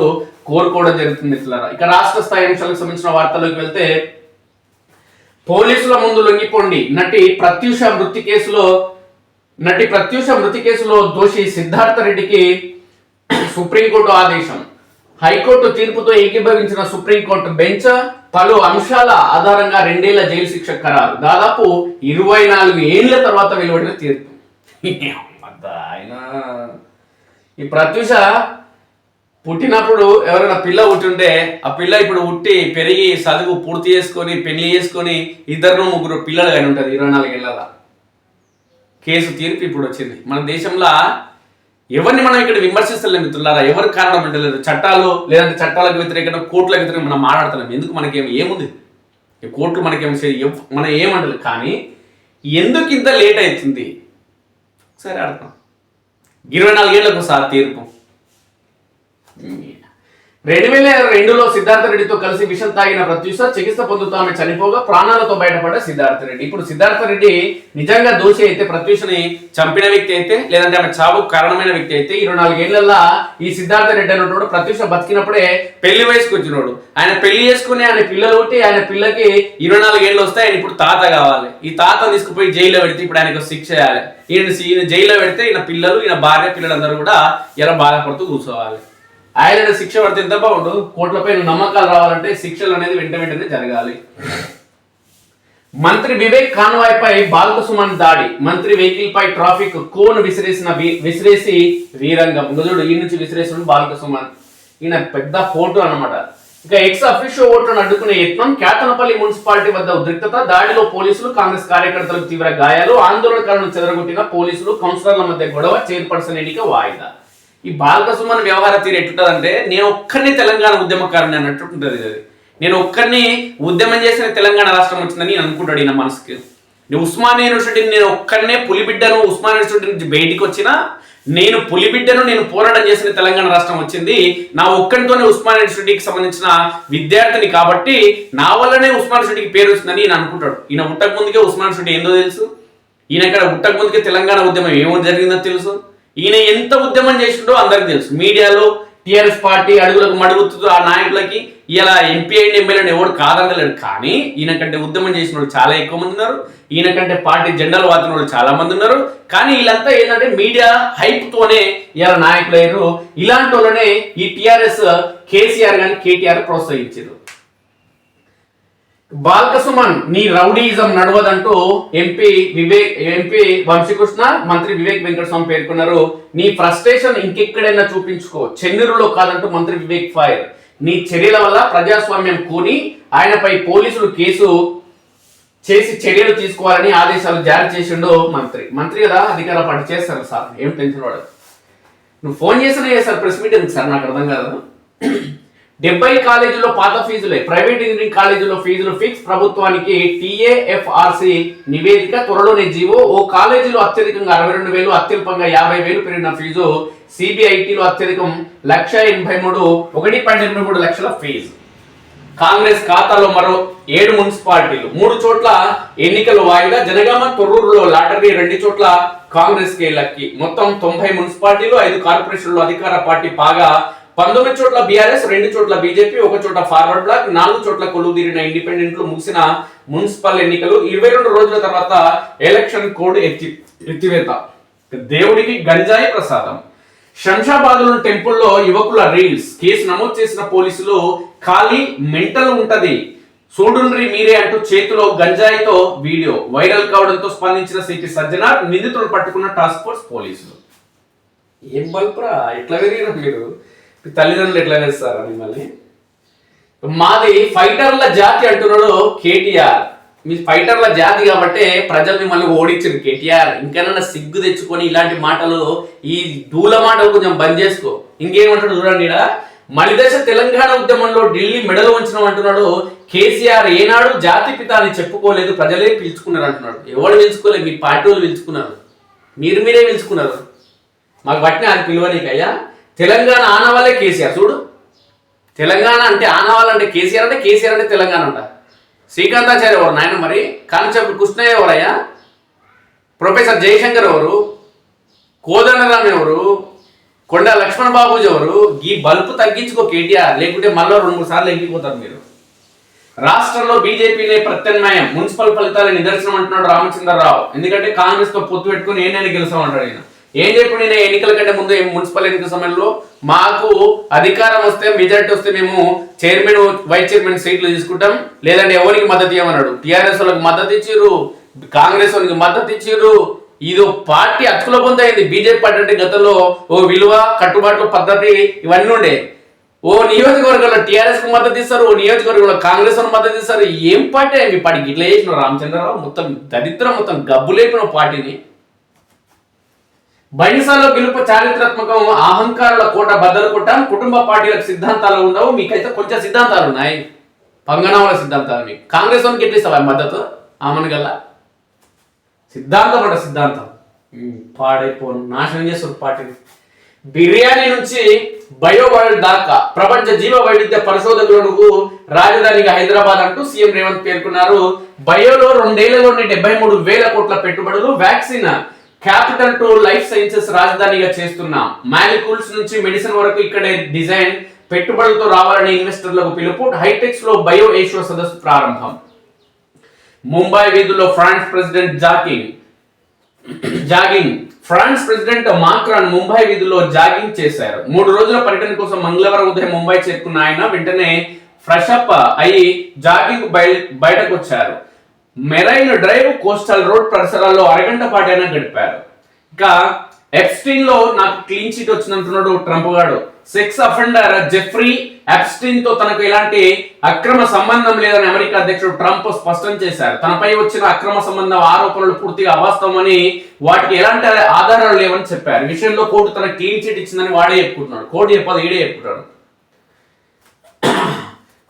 కోరుకోవడం జరుగుతుంది మిత్రులారా. ఇక రాష్ట్ర స్థాయి అంశాలకు సంబంధించిన వార్తల్లోకి వెళ్తే, పోలీసుల ముందు లొంగిపోండి, నటి ప్రత్యూష మృతి కేసులో దోషి సిద్ధార్థ రెడ్డికి సుప్రీంకోర్టు ఆదేశం. హైకోర్టు తీర్పుతో ఏకీభవించిన సుప్రీంకోర్టు బెంచ్ పలు అంశాల ఆధారంగా 2 ఏళ్ల జైలు శిక్ష ఖరారు. దాదాపు 24 ఏళ్ల తర్వాత వెలువడిన తీర్పు. ఆయన ఈ ప్రత్యూష పుట్టినప్పుడు ఎవరైనా పిల్ల పుట్టింటే ఆ పిల్ల ఇప్పుడు పుట్టి పెరిగి చదువు పూర్తి చేసుకొని పెళ్లి చేసుకొని 2-3 పిల్లలు కానీ ఉంటుంది 24 ఏళ్ళ. కేసు తీర్పు ఇప్పుడు వచ్చింది. మన దేశంలో ఎవరిని మనం ఇక్కడ విమర్శిస్తలేం మిత్రులారా, ఎవరు కారణం అంటే లేదు. చట్టాలు లేదంటే చట్టాలకు వ్యతిరేకంగా కోర్టులకు వ్యతిరేకంగా మనం మాట్లాడతలేం. ఎందుకు ఏముంది ఈ కోర్టులు మనం ఏమంటలేదు. కానీ ఎందుకు ఇంత లేట్ అవుతుంది సరే అర్థం. 24 ఏళ్లకు సార్ తీర్పు. 2002లో సిద్ధార్థ రెడ్డితో కలిసి విషం తాగిన ప్రత్యూష చికిత్స పొందుతూ ఆమె చనిపోగా ప్రాణాలతో బయటపడ్డ సిద్ధార్థ రెడ్డి. ఇప్పుడు సిద్ధార్థ రెడ్డి నిజంగా దోషి అయితే, ప్రత్యూషని చంపిన వ్యక్తి అయితే, లేదంటే ఆమె చావుకు కారణమైన వ్యక్తి అయితే, 24 ఏళ్లలో ఈ సిద్ధార్థ రెడ్డి అన్నట్టు ప్రత్యూష బతికినప్పుడే పెళ్లి వయసుకు వచ్చినోడు. ఆయన పెళ్లి చేసుకుని ఆయన పిల్లలు పుట్టి ఆయన పిల్లకి 24 ఏళ్ళు వస్తే ఆయన ఇప్పుడు తాత కావాలి. ఈ తాత తీసుకుపోయి జైల్లో పెడితే ఇప్పుడు ఆయనకు శిక్ష చేయాలి. ఈయన జైల్లో పెడితే ఈయన పిల్లలు, ఈయన భార్య, పిల్లలందరూ కూడా ఎలా బాధపడుతూ కూర్చోవాలి. ఆయన శిక్ష పడితే ఎంత బాగుండు. కోట్లపై నమ్మకాలు రావాలంటే శిక్షలు అనేది వెంటనే జరగాలి. మంత్రి వివేక్ కాన్వాయ్ పై బాల్క సుమన్ దాడి. మంత్రి వెహికల్ పై ట్రాఫిక్ కోన్ విసిరేసి వీరంగం. చూడు ఈ నుంచి విసిరేసిన బాల్క సుమన్. ఈయన పెద్ద ఫోటో అన్నమాట. ఇక ఎక్స్ అఫీషియో ఓట్లను అడ్డుకునే యత్నం. కేతనపల్లి మున్సిపాలిటీ వద్ద ఉద్రిక్తత. దాడిలో పోలీసులు, కాంగ్రెస్ కార్యకర్తలకు తీవ్ర గాయాలు. ఆందోళనకారులను చెదరగొట్టిన పోలీసులు, కౌన్సిలర్ల మధ్య గొడవ. చైర్పర్సన్ ఎన్నిక వాయిదా. ఈ బాల్క సుమన్ వ్యవహార తీరు ఎట్టుంటదంటే, నేను ఒక్కరిని తెలంగాణ ఉద్యమకారుని అన్నట్టు ఉంటుంది. నేను ఒక్కరిని ఉద్యమం చేసిన తెలంగాణ రాష్ట్రం వచ్చిందని నేను అనుకుంటాడు ఈయన మనసుకి. ఉస్మానియా యూనివర్సిటీని నేను ఒక్కరినే పులిబిడ్డను, ఉస్మానియా యూనివర్సిటీ నుంచి బయటికి వచ్చినా నేను పులిబిడ్డను, నేను పోరాటం చేసిన తెలంగాణ రాష్ట్రం వచ్చింది. నా ఒక్కరితోనే ఉస్మానియా యూనివర్సిటీకి సంబంధించిన విద్యార్థిని కాబట్టి నా వల్లనే ఉస్మానియా యూనివర్సిటీకి పేరు వచ్చిందని ఈయన అనుకుంటాడు. ఈయన ఉట్టక ముందుకే ఉస్మానియా యూనివర్సిటీ ఏందో తెలుసు. ఈయన ఇక్కడ ఉట్టక ముందుకే తెలంగాణ ఉద్యమం ఏమో జరిగిందో తెలుసు. ఈయన ఎంత ఉద్యమం చేసిండో అందరికి తెలుసు. మీడియాలో టీఆర్ఎస్ పార్టీ అడుగులకు మడుగుతూ ఆ నాయకులకి ఇలా ఎంపీ అయిన ఎమ్మెల్యేని ఎవడు కాదనలేడు. కానీ ఈయన కంటే ఉద్యమం చేసిన వాళ్ళు చాలా ఎక్కువ మంది ఉన్నారు. ఈయన కంటే పార్టీ జెండాలు వాతిన వాళ్ళు చాలా మంది ఉన్నారు. కానీ వీళ్ళంతా ఏంటంటే మీడియా హైప్ తోనే ఇలా నాయకులు అయ్యారు. ఇలాంటి వాళ్ళనే ఈ టీఆర్ఎస్ కేసీఆర్ కానీ కేటీఆర్ ప్రోత్సహించారు. బాల్క సుమన్ నీ రౌడీయిజం నడవదంటూ ఎంపీ వంశీకృష్ణ, మంత్రి వివేక్ వెంకటస్వామి పేర్కొన్నారు. నీ ఫ్రస్ట్రేషన్ ఇంకెక్కడైనా చూపించుకో, చెన్నూరులో కాదంటూ మంత్రి వివేక్ ఫైర్. నీ చర్యల వల్ల ప్రజాస్వామ్యం కూని ఆయనపై పోలీసులు కేసు చేసి చర్యలు తీసుకోవాలని ఆదేశాలు జారీ చేసిండు మంత్రి కదా, అధికార పార్టీ చేస్తారు సార్, ఏం టెన్షన్ పడదు. నువ్వు ఫోన్ చేసినా చేస్తారు ప్రెస్ మీట్ ఎందుకు సార్ నాకు అర్థం కాదు. 70 కాలేజీల్లో పాత ఫీజులే, ప్రైవేట్ ఇంజనీరింగ్ కాలేజీలో ఫీజులు ఫిక్స్. ప్రభుత్వానికి టీఏఎఫ్ఆర్సి నివేదిక, త్వరలోనే జీవో. ఓ కాలేజీలో అత్యధికంగా 62,000, అత్యల్పంగా 50,000 పెరిగిన ఫీజు. సిబిఐటీలో అత్యధికం 1,83,000, 1.83 లక్షల ఫీజు. కాంగ్రెస్ ఖాతాలో మరో 7 మున్సిపాలిటీలు, 3 చోట్ల ఎన్నికలు వాయిదా. జనగామ, తొర్రూరులో లాటరీ, 2 చోట్ల కాంగ్రెస్ కే లక్కి. మొత్తం 90 మున్సిపాలిటీలు, 5 కార్పొరేషన్లు అధికార పార్టీ పాగా. 19 చోట్ల బీఆర్ఎస్, 2 చోట్ల బీజేపీ, 1 చోట ఫార్వర్డ్ బ్లాక్, 4 చోట్ల కొలువు తీరిన ఇండిపెండెంట్లు. ముగిసిన మున్సిపల్ ఎన్నికలు. 22 రోజుల తర్వాత ఎలక్షన్ కోడ్ ఎత్తివేత. దేవుడికి గంజాయి ప్రసాదం. శంషాబాద్లో టెంపుల్లో యువకుల రీల్స్. కేసు నమోదు చేసిన పోలీసులు ఖాళీ మెంటల్ ఉంటది చూడుండ్రి మీరే అంటూ చేతిలో గంజాయితో వీడియో వైరల్ కావడంతో స్పందించిన సిపి సజ్జనార్. నిందితులను పట్టుకున్న టాస్క్ ఫోర్స్ పోలీసులు. ఏం బల్పురా, ఎట్లా పెరిగిన మీరు తల్లిదండ్రులు ఎట్లా వేస్తారా మిమ్మల్ని? మాది ఫైటర్ల జాతి అంటున్నాడు కేటీఆర్. మీ ఫైటర్ల జాతి కాబట్టి ప్రజలు మిమ్మల్ని ఓడించారు కేటీఆర్. ఇంకైనా సిగ్గు తెచ్చుకొని ఇలాంటి మాటలు, ఈ దూల మాటలు కొంచెం బంద్ చేసుకో. ఇంకేమంటాడు చూడండి, మలిదశ తెలంగాణ ఉద్యమంలో ఢిల్లీ మెడలు వంచడం అంటున్నాడు కేసీఆర్. ఏనాడు జాతి పిత అని చెప్పుకోలేదు, ప్రజలే పిలుచుకున్నారు అంటున్నాడు. ఎవరు పిలుచుకోలేదు, మీ పార్టీ వాళ్ళు పిలుచుకున్నారు, మీరే పిలుచుకున్నారు. మాకు పట్టిన అది పిలువనీకయ్యా. తెలంగాణ ఆనవాళ్ళే కేసీఆర్. చూడు, తెలంగాణ అంటే ఆనవాళ్ళు అంటే కేసీఆర్, అంటే కేసీఆర్ అంటే తెలంగాణ అంట. శ్రీకాంతాచార్య ఎవరు నాయన, మరి కానిచప్పటి కృష్ణయ్య ఎవరయ్యా, ప్రొఫెసర్ జయశంకర్ ఎవరు, కోదండరామ్ ఎవరు, కొండ లక్ష్మణ బాబుజీ ఎవరు? ఈ బల్పు తగ్గించుకో కేటీఆర్, లేకుంటే మళ్ళీ 2-3 సార్లు ఎక్కిపోతారు మీరు. రాష్ట్రంలో బీజేపీనే ప్రత్యామ్నాయం, మున్సిపల్ ఫలితాల నిదర్శనం అంటున్నాడు రామచంద్రరావు. ఎందుకంటే కాంగ్రెస్ తో పొత్తు పెట్టుకుని నేను గెలుస్తామంటాడు ఆయన. ఏం చెప్పి నేను ఎన్నికల కంటే ముందు మున్సిపల్ ఎన్నికల సమయంలో మాకు అధికారం వస్తే, మెజారిటీ వస్తే మేము చైర్మన్, వైస్ చైర్మన్ సీట్లు తీసుకుంటాం, లేదంటే ఎవరికి మద్దతు ఇవ్వమన్నాడు. టీఆర్ఎస్ వాళ్ళకి మద్దతు ఇచ్చిర్రు, కాంగ్రెస్ వాళ్ళకి మద్దతు ఇచ్చిర్రు. ఇది పార్టీ అతుకుల పొందైంది. బీజేపీ పార్టీ అంటే గతంలో ఓ విలువ, కట్టుబాట్లు, పద్ధతి ఇవన్నీ ఉండే. ఓ నియోజకవర్గంలో టీఆర్ఎస్ కు మద్దతు ఇస్తారు, ఓ నియోజకవర్గంలో కాంగ్రెస్ మద్దతు ఇస్తారు. ఏం పార్టీ మీ పార్టీకి ఇట్లా చేసిన రామచంద్రరావు? మొత్తం దరిద్రం, మొత్తం గబ్బు లేపిన పార్టీని. బైన్సాలో గెలుపు చారిత్రాత్మకం, అహంకారుల కోట బద్దలు కొట్టాం, కుటుంబ పార్టీలకు సిద్ధాంతాలు ఉండవు, మీకైతే కొంచెం సిద్ధాంతాలు ఉన్నాయి, పంగనామాల సిద్ధాంతాలు. మీకు కాంగ్రెస్ వానికి ఎట్లా ఇస్తావా మద్దతు? ఆమెను గల్లా సిద్ధాంతం అంట, సిద్ధాంతం పాడైపోను, నాశనం చేస్తారు పార్టీని. బిర్యానీ నుంచి బయోవరల్డ్ దాకా ప్రపంచ జీవ వైవిధ్య పరిశోధకులకు రాజధానిగా హైదరాబాద్ అంటూ సీఎం రేవంత్ పేర్కొన్నారు. బయోలో 2 ఏళ్లలోనే 73,000 కోట్ల పెట్టుబడులు, vaccine capital to life sciences రాజధానిగా చేస్తున్నాం. మాలిక్యూల్స్ నుంచి మెడిసిన్ వరకు ఇక్కడే డిజైన్, పెట్టుబడులతో రావాలని ఇన్వెస్టర్లకు పిలుపు. హైటెక్స్ లో బయో ఏషియా సదస్సు ప్రారంభం. ముంబై వీధుల్లో France president jogging. France president Macron Mumbai వీధుల్లో జాగింగ్ చేశారు. 3 రోజుల పర్యటన కోసం మంగళవారం ఉదయం ముంబై చేరుకున్న ఆయన వెంటనే ఫ్రెష్ అప్ అయి జాగింగ్ బయటకు వచ్చారు. మెరైన్ డ్రైవ్, కోస్టల్ రోడ్ పరిసరాల్లో అరగంట పాటు అయినా గడిపారు. ఇక ఎప్స్టీన్ లో నాకు క్లీన్ చిట్ వచ్చిందంటున్నాడు ట్రంప్ గాడు. సెక్స్ అఫెండర్ జెఫ్రీ ఎప్స్టీన్ తో తనకు ఎలాంటి అక్రమ సంబంధం లేదని అమెరికా అధ్యక్షుడు ట్రంప్ స్పష్టం చేశారు. తనపై వచ్చిన అక్రమ సంబంధం ఆరోపణలు పూర్తిగా అవాస్తవమని, వాటికి ఎలాంటి ఆధారాలు లేవని చెప్పారు. ఈ విషయంలో కోర్టు తనకు క్లీన్ చిట్ ఇచ్చిందని వాడే చెప్పుకుంటున్నాడు. కోర్టు చెప్పదు, ఈడే చెప్పుకుంటాడు.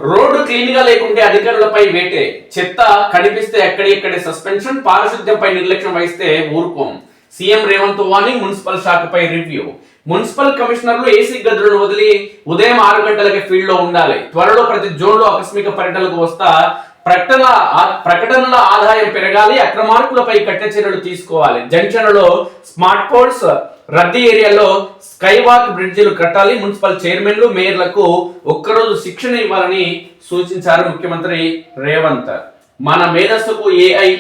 రోడ్డు క్లీన్ గా లేకుంటే అధికారులపై వేటే, చెత్త కనిపిస్తే ఎక్కడెక్కడే సస్పెన్షన్, పారిశుద్ధ్యంపై నిర్లక్ష్యం వహిస్తే ఊరుకోం. CM Revanth warning. మున్సిపల్ శాఖపై రివ్యూ. మున్సిపల్ కమిషనర్లు ఏసీ గదులను వదిలి ఉదయం 6 గంటలకి ఫీల్డ్ లో ఉండాలి. త్వరలో ప్రతి జోన్ లో ఆకస్మిక పర్యటనలకు వస్తా. ప్రకటనల ఆదాయం పెరగాలి, అక్రమార్కులపై కఠిన చర్యలు తీసుకోవాలి. జంక్షన్లలో స్మార్ట్ పోల్స్, రద్దీ ఏరియాలో స్కై వాక్ బ్రిడ్జిలు కట్టాలి. మున్సిపల్ చైర్మన్లు, మేయర్లకు ఒక్కరోజు శిక్షణ ఇవ్వాలని సూచించారు ముఖ్యమంత్రి రేవంత్. మన మేధస్సుకు ఏఐ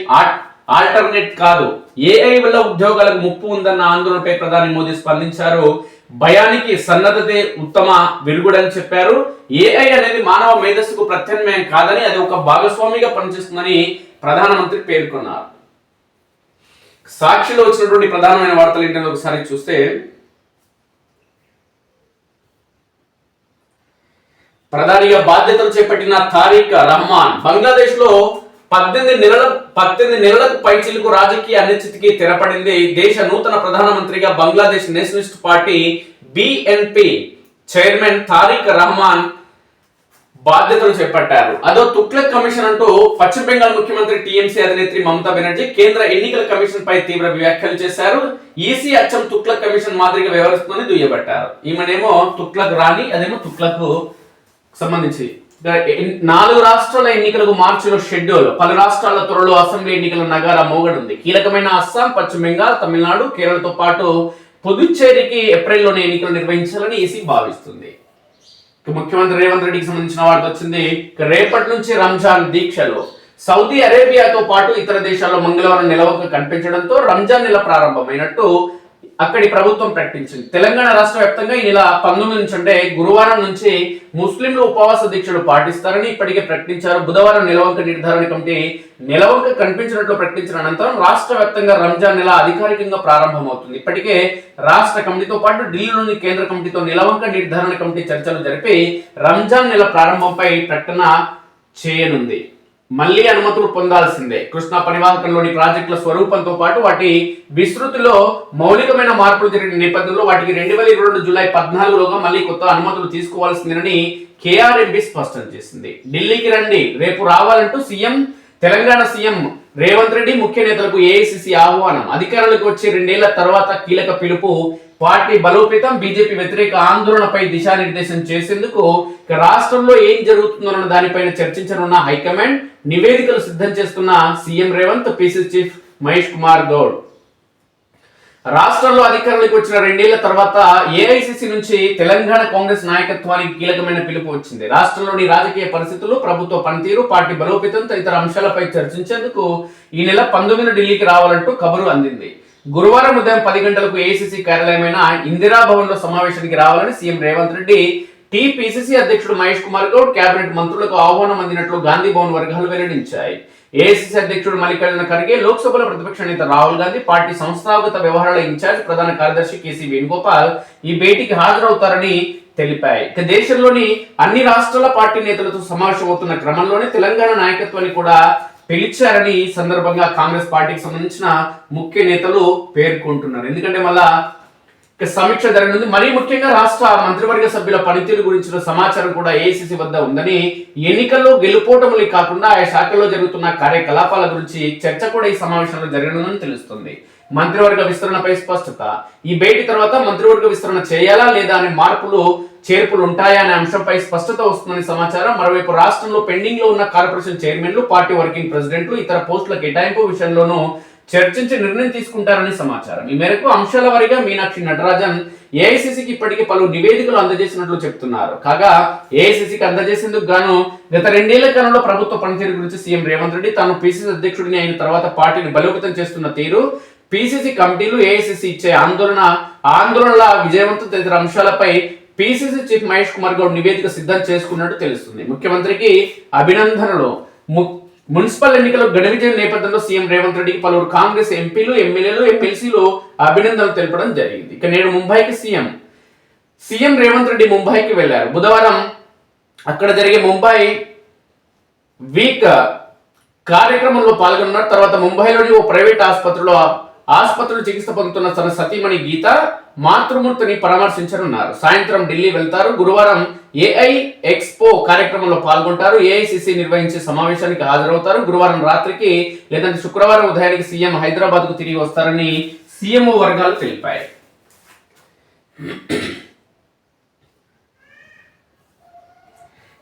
ఆల్టర్నేట్ కాదు, ఏఐ వల్ల ఉద్యోగాలకు ముప్పు ఉందన్న ఆందోళనపై ప్రధాని మోదీ స్పందించారు. భయానికి సన్నద్ధతే ఉత్తమ విరుగుడని చెప్పారు. ఏఐ అనేది మానవ మేధస్సుకు ప్రత్యామ్నాయం కాదని, అది ఒక భాగస్వామిగా పనిచేస్తుందని ప్రధానమంత్రి పేర్కొన్నారు. సాక్షిలో వచ్చినటువంటి ప్రధానమైన వార్తలు ఏంటంటే ఒకసారి చూస్తే, ప్రధానిగా బాధ్యతలు చేపట్టిన తారిక్ రహమాన్. బంగ్లాదేశ్ లో 18 నెలలకు పైచిలుకు రాజకీయ అనిశ్చితికి తెరపడింది. దేశ నూతన ప్రధానమంత్రిగా Bangladesh Nationalist party BNP chairman Tariq Rahman బాధ్యతలు చేపట్టారు. అదో తుగ్లక్ కమిషన్ అంటూ పశ్చిమ బెంగాల్ ముఖ్యమంత్రి టీఎంసీ అధినేత్రి మమతా బెనర్జీ కేంద్ర ఎన్నికల కమిషన్ పై తీవ్ర వ్యాఖ్యలు చేశారు. ఈసీ అచ్చం తుగ్లక్ కమిషన్ మాదిరిగా వ్యవహరిస్తుందని దుయ్యబట్టారు. ఈమెనేమో తుగ్లక్ రాణి, అదేమో తుగ్లక్ సంబంధించి 4 రాష్ట్రాల ఎన్నికలకు మార్చిలో షెడ్యూల్. పలు రాష్ట్రాల త్వరలో అసెంబ్లీ ఎన్నికల నగారా మోగడుంది. కీలకమైన అస్సాం, పశ్చిమ బెంగాల్, తమిళనాడు, కేరళతో పాటు పుదుచ్చేరికి ఏప్రిల్లోనే ఎన్నికలు నిర్వహించాలని ఈసీ భావిస్తుంది. ముఖ్యమంత్రి రేవంత్ రెడ్డికి సంబంధించిన వార్త వచ్చింది. రేపటి నుంచి రంజాన్ దీక్షలు. సౌదీ అరేబియాతో పాటు ఇతర దేశాల్లో మంగళవారం నెలవంక కనిపించడంతో రంజాన్ నెల ప్రారంభమైనట్టు అక్కడి ప్రభుత్వం ప్రకటించింది. తెలంగాణ రాష్ట్ర వ్యాప్తంగా ఈ నెల 19 నుంచి అంటే గురువారం నుంచి ముస్లింలు ఉపవాస దీక్షలు పాటిస్తారని ఇప్పటికే ప్రకటించారు. బుధవారం నెలవంక నిర్ధారణ కమిటీ నెలవంక కనిపించినట్లు ప్రకటించిన అనంతరం రాష్ట్ర వ్యాప్తంగా రంజాన్ నెల అధికారికంగా ప్రారంభమవుతుంది. ఇప్పటికే రాష్ట్ర కమిటీతో పాటు ఢిల్లీలోని కేంద్ర కమిటీతో నెలవంక నిర్ధారణ కమిటీ చర్చలు జరిపి రంజాన్ నెల ప్రారంభంపై ప్రకటన చేయనుంది. మళ్లీ అనుమతులు పొందాల్సిందే. కృష్ణా పరివాహకంలోని ప్రాజెక్టుల స్వరూపంతో పాటు వాటి విస్తృతిలో మౌలికమైన మార్పులు జరిగిన నేపథ్యంలో వాటికి 2022 జూలై 14లోగా మళ్ళీ కొత్త అనుమతులు తీసుకోవాల్సిందేనని కేఆర్ఎంబి స్పష్టం చేసింది. ఢిల్లీకి రండి, రేపు రావాలంటూ తెలంగాణ సీఎం రేవంత్ రెడ్డి ముఖ్య నేతలకు ఏఐసిసి ఆహ్వానం. అధికారులకు వచ్చి 2 ఏళ్ల తర్వాత కీలక పిలుపు. పార్టీ బలోపేతం, బీజేపీ వ్యతిరేక ఆందోళనపై దిశానిర్దేశం చేసేందుకు రాష్ట్రంలో ఏం జరుగుతుందన్న దానిపైన చర్చించనున్న హైకమాండ్. నివేదికలు సిద్ధం చేస్తున్న CM Revanth, PCC chief Mahesh Kumar Goud. రాష్ట్రంలో అధికారులకు వచ్చిన 2 ఏళ్ల తర్వాత ఏఐసిసి నుంచి తెలంగాణ కాంగ్రెస్ నాయకత్వానికి కీలకమైన పిలుపు వచ్చింది. రాష్ట్రంలోని రాజకీయ పరిస్థితులు, ప్రభుత్వ పనితీరు, పార్టీ బలోపేతం తదితర అంశాలపై చర్చించేందుకు ఈ నెల 19 ఢిల్లీకి రావాలంటూ కబురు అందింది. గురువారం ఉదయం 10 గంటలకు ఏఐసిసి కార్యాలయమైన ఇందిరాభవన్ లో సమావేశానికి రావాలని సీఎం రేవంత్ రెడ్డి, టీపీసీసీ అధ్యక్షుడు మహేష్ కుమార్ గౌడ్, కేబినెట్ మంత్రులకు ఆహ్వానం అందినట్లు గాంధీ భవన్ వర్గాలు వెల్లడించాయి. ఏఐసిసి అధ్యక్షుడు మల్లికార్జున ఖర్గే, లోక్సభలో ప్రతిపక్ష నేత రాహుల్ గాంధీ, పార్టీ సంస్థాగత వ్యవహారాల ఇన్ఛార్జ్ ప్రధాన కార్యదర్శి కేసీ వేణుగోపాల్ ఈ భేటీకి హాజరవుతారని తెలిపాయి. ఇక దేశంలోని అన్ని రాష్ట్రాల పార్టీ నేతలతో సమావేశమవుతున్న క్రమంలోనే తెలంగాణ నాయకత్వాన్ని కూడా పిలిచారని ఈ సందర్భంగా కాంగ్రెస్ పార్టీకి సంబంధించిన ముఖ్య నేతలు పేర్కొంటున్నారు. ఎందుకంటే మళ్ళా సమీక్ష జరగనుంది. మరీ ముఖ్యంగా రాష్ట్ర మంత్రివర్గ సభ్యుల పనితీరు గురించిన సమాచారం కూడా ఏఐసిసి వద్ద ఉందని, ఎన్నికల్లో గెలుపోటములు కాకుండా ఆయా శాఖల్లో జరుగుతున్న కార్యకలాపాల గురించి చర్చ కూడా ఈ సమావేశంలో జరగనుందని తెలుస్తుంది. మంత్రివర్గ విస్తరణపై స్పష్టత. ఈ భేటీ తర్వాత మంత్రివర్గ విస్తరణ చేయాలా లేదా అనే మార్పులు చేర్పులు ఉంటాయా అనే అంశంపై స్పష్టత వస్తుందని సమాచారం. మరోవైపు రాష్ట్రంలో పెండింగ్ లో ఉన్న కార్పొరేషన్ చైర్మన్లు, పార్టీ వర్కింగ్ ప్రెసిడెంట్లు, ఇతర పోస్టుల కేటాయింపు విషయంలోనూ చర్చించి నిర్ణయం తీసుకుంటారని సమాచారం. ఈ మేరకు అంశాల వారీగా మీనాక్షి నటరాజన్ ఏఐసిసికి ఇప్పటికీ పలు నివేదికలు అందజేసినట్లు చెప్తున్నారు. కాగా ఏఐసిసికి అందజేసేందుకు గాను గత 2 ఏళ్ల కాలంలో ప్రభుత్వ పనితీరు గురించి సీఎం రేవంత్ రెడ్డి తాను పిసిసి అధ్యక్షుడిని అయిన తర్వాత పార్టీని బలోపేతం చేస్తున్న తీరు, పిసిసి కమిటీలు ఏఐసిసి ఇచ్చే ఆందోళనల విజయవంతం తదితర అంశాలపై పిసిసి చీఫ్ మహేష్ కుమార్ గౌడ్ నివేదిక సిద్ధం చేసుకున్నట్టు తెలుస్తుంది. ముఖ్యమంత్రికి అభినందనలు. మున్సిపల్ ఎన్నికల ఘన విజయం నేపథ్యంలో సీఎం రేవంత్ రెడ్డికి పలువురు కాంగ్రెస్ ఎంపీలు, ఎమ్మెల్యేలు, ఎమ్మెల్సీలు అభినందనలు తెలపడం జరిగింది. ఇక నేడు ముంబైకి సీఎం రేవంత్ రెడ్డి ముంబైకి వెళ్లారు. బుధవారం అక్కడ జరిగే ముంబై వీక్ కార్యక్రమంలో పాల్గొన్నారు. తర్వాత ముంబైలోని ఓ ప్రైవేట్ ఆసుపత్రిలో చికిత్స పొందుతున్న తన సతీమణి గీత మాతృమూర్తిని పరామర్శించనున్నారు. సాయంత్రం ఢిల్లీ వెళ్తారు. గురువారం ఏఐ ఎక్స్పో కార్యక్రమంలో పాల్గొంటారు. ఏఐసిసి నిర్వహించే సమావేశానికి హాజరవుతారు. గురువారం రాత్రికి లేదంటే శుక్రవారం ఉదయానికి సీఎం హైదరాబాద్ కు తిరిగి వస్తారని సీఎంఓ వర్గాలు తెలిపాయి.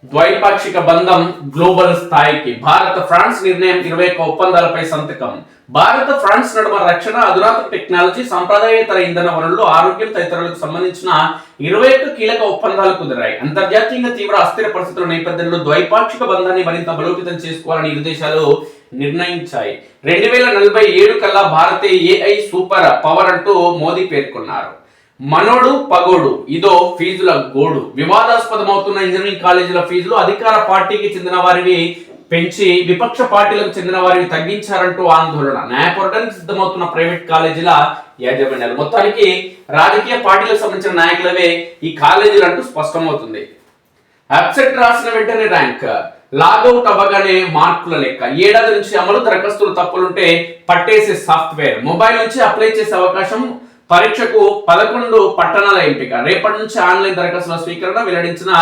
ద్వైపాక్షిక బంధం గ్లోబల్ స్థాయికి. భారత్ ఫ్రాన్స్ నిర్ణయం 21 ఒప్పందాలపై సంతకం. భారత ఫ్రాన్స్ నడుమ రక్షణ, అధునాతన టెక్నాలజీ, సంప్రదాయేతర ఇంధన వనరులు, ఆరోగ్యం తదితరులకు సంబంధించిన 21 కీలక ఒప్పందాలు కుదిరాయి. అంతర్జాతీయంగా తీవ్ర అస్థిర పరిస్థితుల నేపథ్యంలో ద్వైపాక్షిక బంధాన్ని మరింత బలోపేతం చేసుకోవాలని ఇరు దేశాలు నిర్ణయించాయి. 2047 కల్లా భారతే ఏఐ సూపర్ పవర్ అంటూ మోదీ పేర్కొన్నారు. మనోడు పగోడు ఇదో ఫీజుల గోడు. వివాదాస్పదమవుతున్న ఇంజనీరింగ్ కాలేజీల ఫీజులు అధికార పార్టీకి చెందిన వారివి పెంచి విపక్ష పార్టీలకు చెందిన వారిని తగ్గించారంటూ ఆందోళన. న్యాయపోరాటానికి సిద్ధమవుతున్న ప్రైవేట్ కాలేజీల యాజమాన్యాలు. మొత్తానికి రాజకీయ పార్టీలకు సంబంధించిన నాయకులవే ఈ కాలేజీలు అంటూ స్పష్టమవుతుంది. అబ్సెట్ రాసిన వెంటనే ర్యాంక్, లాగౌట్ అవ్వగానే మార్కుల లెక్క, ఏడాది నుంచి అమలు, దరఖాస్తులు తప్పులుంటే పట్టేసే సాఫ్ట్వేర్, మొబైల్ నుంచి అప్లై చేసే అవకాశం, పరీక్షకు 11 పట్టణాల ఎంపిక, రేపటి నుంచి ఆన్లైన్ దరఖాస్తుల స్వీకరణ వెల్లడించిన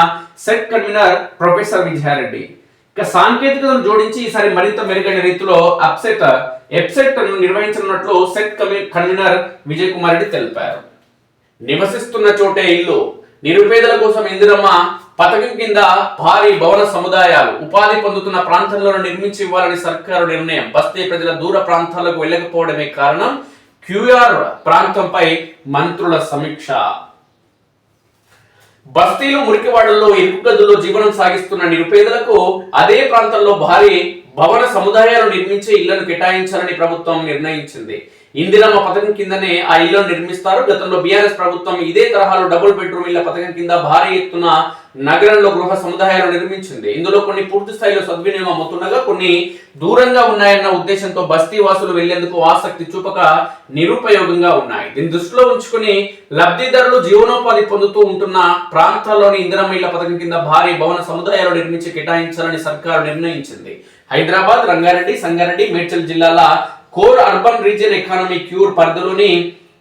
సెట్ కన్వీనర్ ప్రొఫెసర్ విజయారెడ్డి. ఇక సాంకేతికతను జోడించి ఈసారి మరింత మెరుగైన రీతిలో ఎప్సెట్ నిర్వహించనున్నట్లు సెట్ కన్వీనర్ విజయ్ కుమార్ రెడ్డి తెలిపారు. నివసిస్తున్న చోటే ఇల్లు, నిరుపేదల కోసం ఇందిరమ్మ పథకం కింద భారీ భవన సముదాయాలు ఉపాధి పొందుతున్న ప్రాంతంలో నిర్మించి ఇవ్వాలని సర్కారు నిర్ణయం. బస్తీ ప్రజల దూర ప్రాంతాలకు వెళ్ళకపోవడమే కారణం. క్యూఆర్ ప్రాంతంపై మంత్రుల సమీక్ష. బస్తీలు, మురికివాడల్లో, ఇరుకు గదుల్లో జీవనం సాగిస్తున్న నిరుపేదలకు అదే ప్రాంతంలో భారీ భవన సముదాయాలు నిర్మించే ఇళ్లను కేటాయించాలని ప్రభుత్వం నిర్ణయించింది. ఇందిరమ్మ పథకం కిందనే ఆ ఇళ్లను నిర్మిస్తారు. గతంలో బీఆర్ఎస్ ప్రభుత్వం ఇదే తరహాలో డబుల్ బెడ్రూమ్ ఇళ్ల పథకం కింద భారీ ఎత్తున నగరంలో గృహ సముదాయాలు నిర్మించింది. ఇందులో కొన్ని పూర్తి స్థాయిలో సద్వినియోగం అవుతుండగా కొన్ని దూరంగా ఉన్నాయన్న ఉద్దేశంతో బస్తీ వాసులు వెళ్లేందుకు ఆసక్తి చూపక నిరుపయోగంగా ఉన్నాయి. దీన్ని దృష్టిలో ఉంచుకుని లబ్ధిదారులు జీవనోపాధి పొందుతూ ఉంటున్న ప్రాంతాల్లోని ఇందిరమ్మ ఇళ్ల పథకం కింద భారీ భవన సముదాయాలు నిర్మించి కేటాయించాలని సర్కారు నిర్ణయించింది. హైదరాబాద్, రంగారెడ్డి, సంగారెడ్డి, మేడ్చల్ జిల్లాల core urban region economy cure పరిధిలోని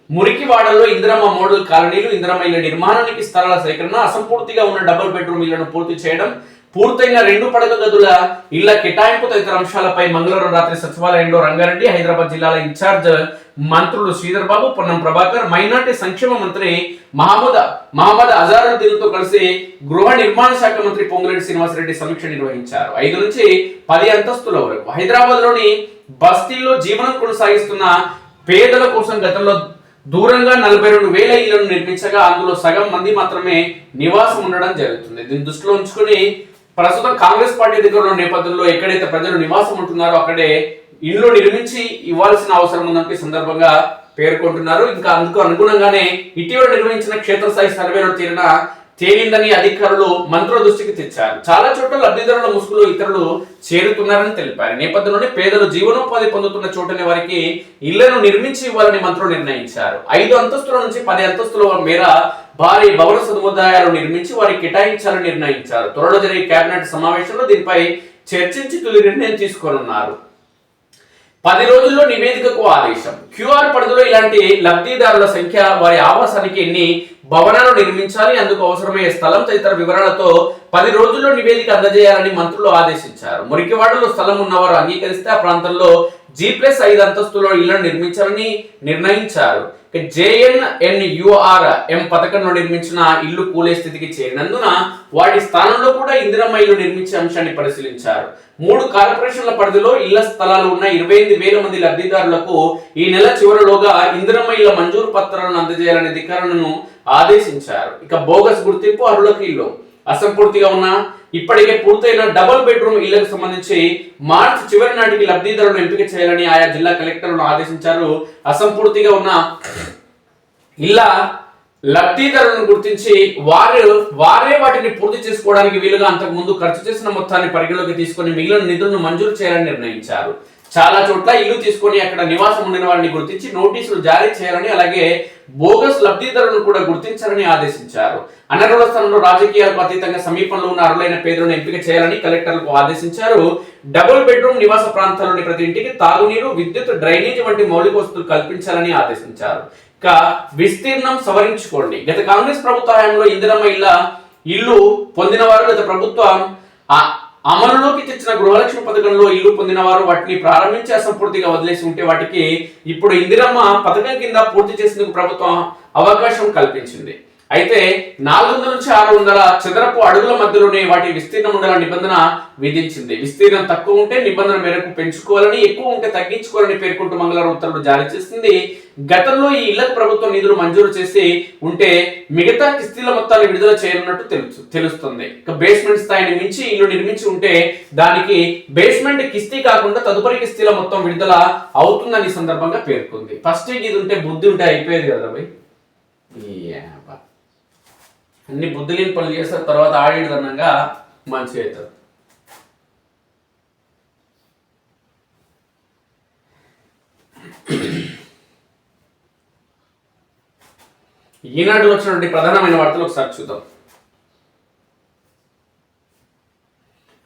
మురికివాడల్లో ఇందిరమ్మ మోడల్ కాలనీలు, ఇందిరమ్మ ఇళ్ల నిర్మాణానికి స్థలాల సేకరణ, అసంపూర్తిగా ఉన్న డబుల్ బెడ్రూమ్ ఇళ్లను పూర్తి చేయడం, పూర్తయిన 2 పడక గదుల ఇళ్ల కేటాయింపు తదితర అంశాలపై మంగళవారం రాత్రి సచివాలయంలో రంగారెడ్డి, హైదరాబాద్ జిల్లాల ఇన్ఛార్జ్ మంత్రులు శ్రీధర్ బాబు, పొన్నం ప్రభాకర్, మైనార్టీ సంక్షేమ మంత్రి మహమ్మద్ అజారుద్దీన్ తో కలిసి గృహ నిర్మాణ శాఖ మంత్రి పొంగులేటి శ్రీనివాసరెడ్డి సమీక్ష నిర్వహించారు. 5 నుంచి 10 అంతస్తుల వరకు హైదరాబాద్ లోని బస్తీల్లో జీవనం కొనసాగిస్తున్న పేదల కోసం గతంలో దూరంగా 42,000 ఇళ్లను నిర్మించగా అందులో సగం మంది మాత్రమే నివాసం ఉండడం జరుగుతుంది. దీన్ని దృష్టిలో ఉంచుకుని ప్రస్తుతం కాంగ్రెస్ పార్టీ దగ్గర నేపథ్యంలో ఎక్కడైతే ప్రజలు నివాసం ఉంటున్నారో అక్కడే ఇల్లు నిర్మించి ఇవ్వాల్సిన అవసరం ఉందంటే సందర్భంగా పేర్కొంటున్నారు. ఇంకా అందుకు అనుగుణంగానే ఇటీవల నిర్వహించిన క్షేత్రస్థాయి సర్వేలో తేలిందని అధికారులు మంత్రుల దృష్టికి తెచ్చారు. చాలా చోట్ల లబ్ధిదారుల ముసుగులో ఇతరులు చేరుతున్నారని తెలిపారు. నేపథ్యంలోనే పేదలు జీవనోపాధి పొందుతున్న చోటనే వారికి ఇళ్లను నిర్మించి ఇవ్వాలని మంత్రులు నిర్ణయించారు. 5 అంతస్తుల నుంచి 10 అంతస్తుల మేర భారీ భవన సముదాయాలు నిర్మించి వారికి కేటాయించాలని నిర్ణయించారు. త్వరలో జరిగే కేబినెట్ సమావేశంలో దీనిపై చర్చించి తుది నిర్ణయం తీసుకోనున్నారు. 10 రోజుల్లో నివేదికకు ఆదేశం. క్యూఆర్ పరిధిలో ఇలాంటి లబ్ధిదారుల సంఖ్య, వారి ఆవాసానికి ఎన్ని భవనాలు నిర్మించాలి, అందుకు అవసరమయ్యే స్థలం తదితర వివరాలతో 10 రోజుల్లో నివేదిక అందజేయాలని మంత్రులు ఆదేశించారు. మురికివాడలో స్థలం ఉన్నవారు అంగీకరిస్తే ఆ ప్రాంతంలో G+5 అంతస్తులో ఇళ్లను నిర్మించాలని నిర్ణయించారు. JNNURM పథకంలో నిర్మించిన ఇల్లు కూలే స్థితికి చేరినందున వాటి స్థానంలో కూడా ఇందిరమ్మ ఇల్లు నిర్మించే అంశాన్ని పరిశీలించారు. 3 కార్పొరేషన్ల పరిధిలో ఇళ్ల స్థలాలు ఉన్న 28,000 మంది లబ్ధిదారులకు ఈ నెల చివరిలోగా ఇందిరమ్మ ఇళ్ల మంజూరు పత్రాలను అందజేయాలనే అధికారులను ఆదేశించారు. ఇక బోగస్ గుర్తింపు అర్హులకు ఇల్లు అసంపూర్తిగా ఉన్న ఇప్పటికే పూర్తయిన డబుల్ బెడ్రూమ్ ఇళ్లకు సంబంధించి మార్చి చివరి నాటికి లబ్ధిదారులను ఎంపిక చేయాలని ఆయా జిల్లా కలెక్టర్లను ఆదేశించారు. అసంపూర్తిగా ఉన్న ఇళ్ల లబ్ధిదారులను గుర్తించి వారే వాటిని పూర్తి చేసుకోవడానికి వీలుగా అంతకు ముందు ఖర్చు చేసిన మొత్తాన్ని పరిగణలోకి తీసుకొని మిగిలిన నిధులను మంజూరు చేయాలని నిర్ణయించారు. చాలా చోట్ల ఇల్లు తీసుకొని అక్కడ నివాసం ఉండిన వారిని గుర్తించి నోటీసులు జారీ చేయాలని, అలాగే బోగస్ లబ్ధిదారులను కూడా గుర్తించాలని ఆదేశించారు. అనర్హుల స్థానంలో రాజకీయాలకు అతీతంగా సమీపంలో ఉన్న అర్హులైన పేదలను ఎంపిక చేయాలని కలెక్టర్లకు ఆదేశించారు. డబుల్ బెడ్రూమ్ నివాస ప్రాంతాల్లోని ప్రతి ఇంటికి తాగునీరు, విద్యుత్, డ్రైనేజ్ వంటి మౌలిక వసతులు కల్పించాలని ఆదేశించారు. ఇక విస్తీర్ణం సవరించుకోండి. గత కాంగ్రెస్ ప్రభుత్వ హయాంలో ఇందిరమ్మ ఇల్లు పొందిన వారు గత ప్రభుత్వం అమలులోకి తెచ్చిన గృహలక్ష్మి పథకంలో ఇల్లు పొందిన వారు వాటిని ప్రారంభించి అసంపూర్తిగా వదిలేసి ఉంటే వాటికి ఇప్పుడు ఇందిరమ్మ పథకం కింద పూర్తి చేసేందుకు ప్రభుత్వం అవకాశం కల్పించింది. అయితే 400 నుంచి 600 చదరపు అడుగుల మధ్యలోనే వాటి విస్తీర్ణం ఉండాలని నిబంధన విధించింది. విస్తీర్ణం తక్కువ ఉంటే నిబంధన మేరకు పెంచుకోవాలని, ఎక్కువ ఉంటే తగ్గించుకోవాలని పేర్కొంటూ మంగళవారం ఉత్తర్వులు జారీ చేసింది. గతంలో ఈ ఇళ్లకు ప్రభుత్వం నిధులు మంజూరు చేసి ఉంటే మిగతా కిస్తీల మొత్తాన్ని విడుదల చేయనున్నట్టు తెలుస్తుంది. ఇక బేస్మెంట్ స్థాయిని మించి ఇల్లు నిర్మించి ఉంటే దానికి బేస్మెంట్ కిస్తీ కాకుండా తదుపరి కిస్తీల మొత్తం విడుదల అవుతుందని ఈ సందర్భంగా పేర్కొంది. ఫస్ట్ ఇది ఉంటే బుద్ధి ఉంటే అయిపోయేది కదా భయ్. అన్ని బుద్ధి లేని పనులు చేస్తారు, తర్వాత ఆడేదన్నంగా మంచిగా అవుతారు. ఈనాడు వచ్చినటువంటి ప్రధానమైన వార్తలు ఒకసారి చూద్దాం.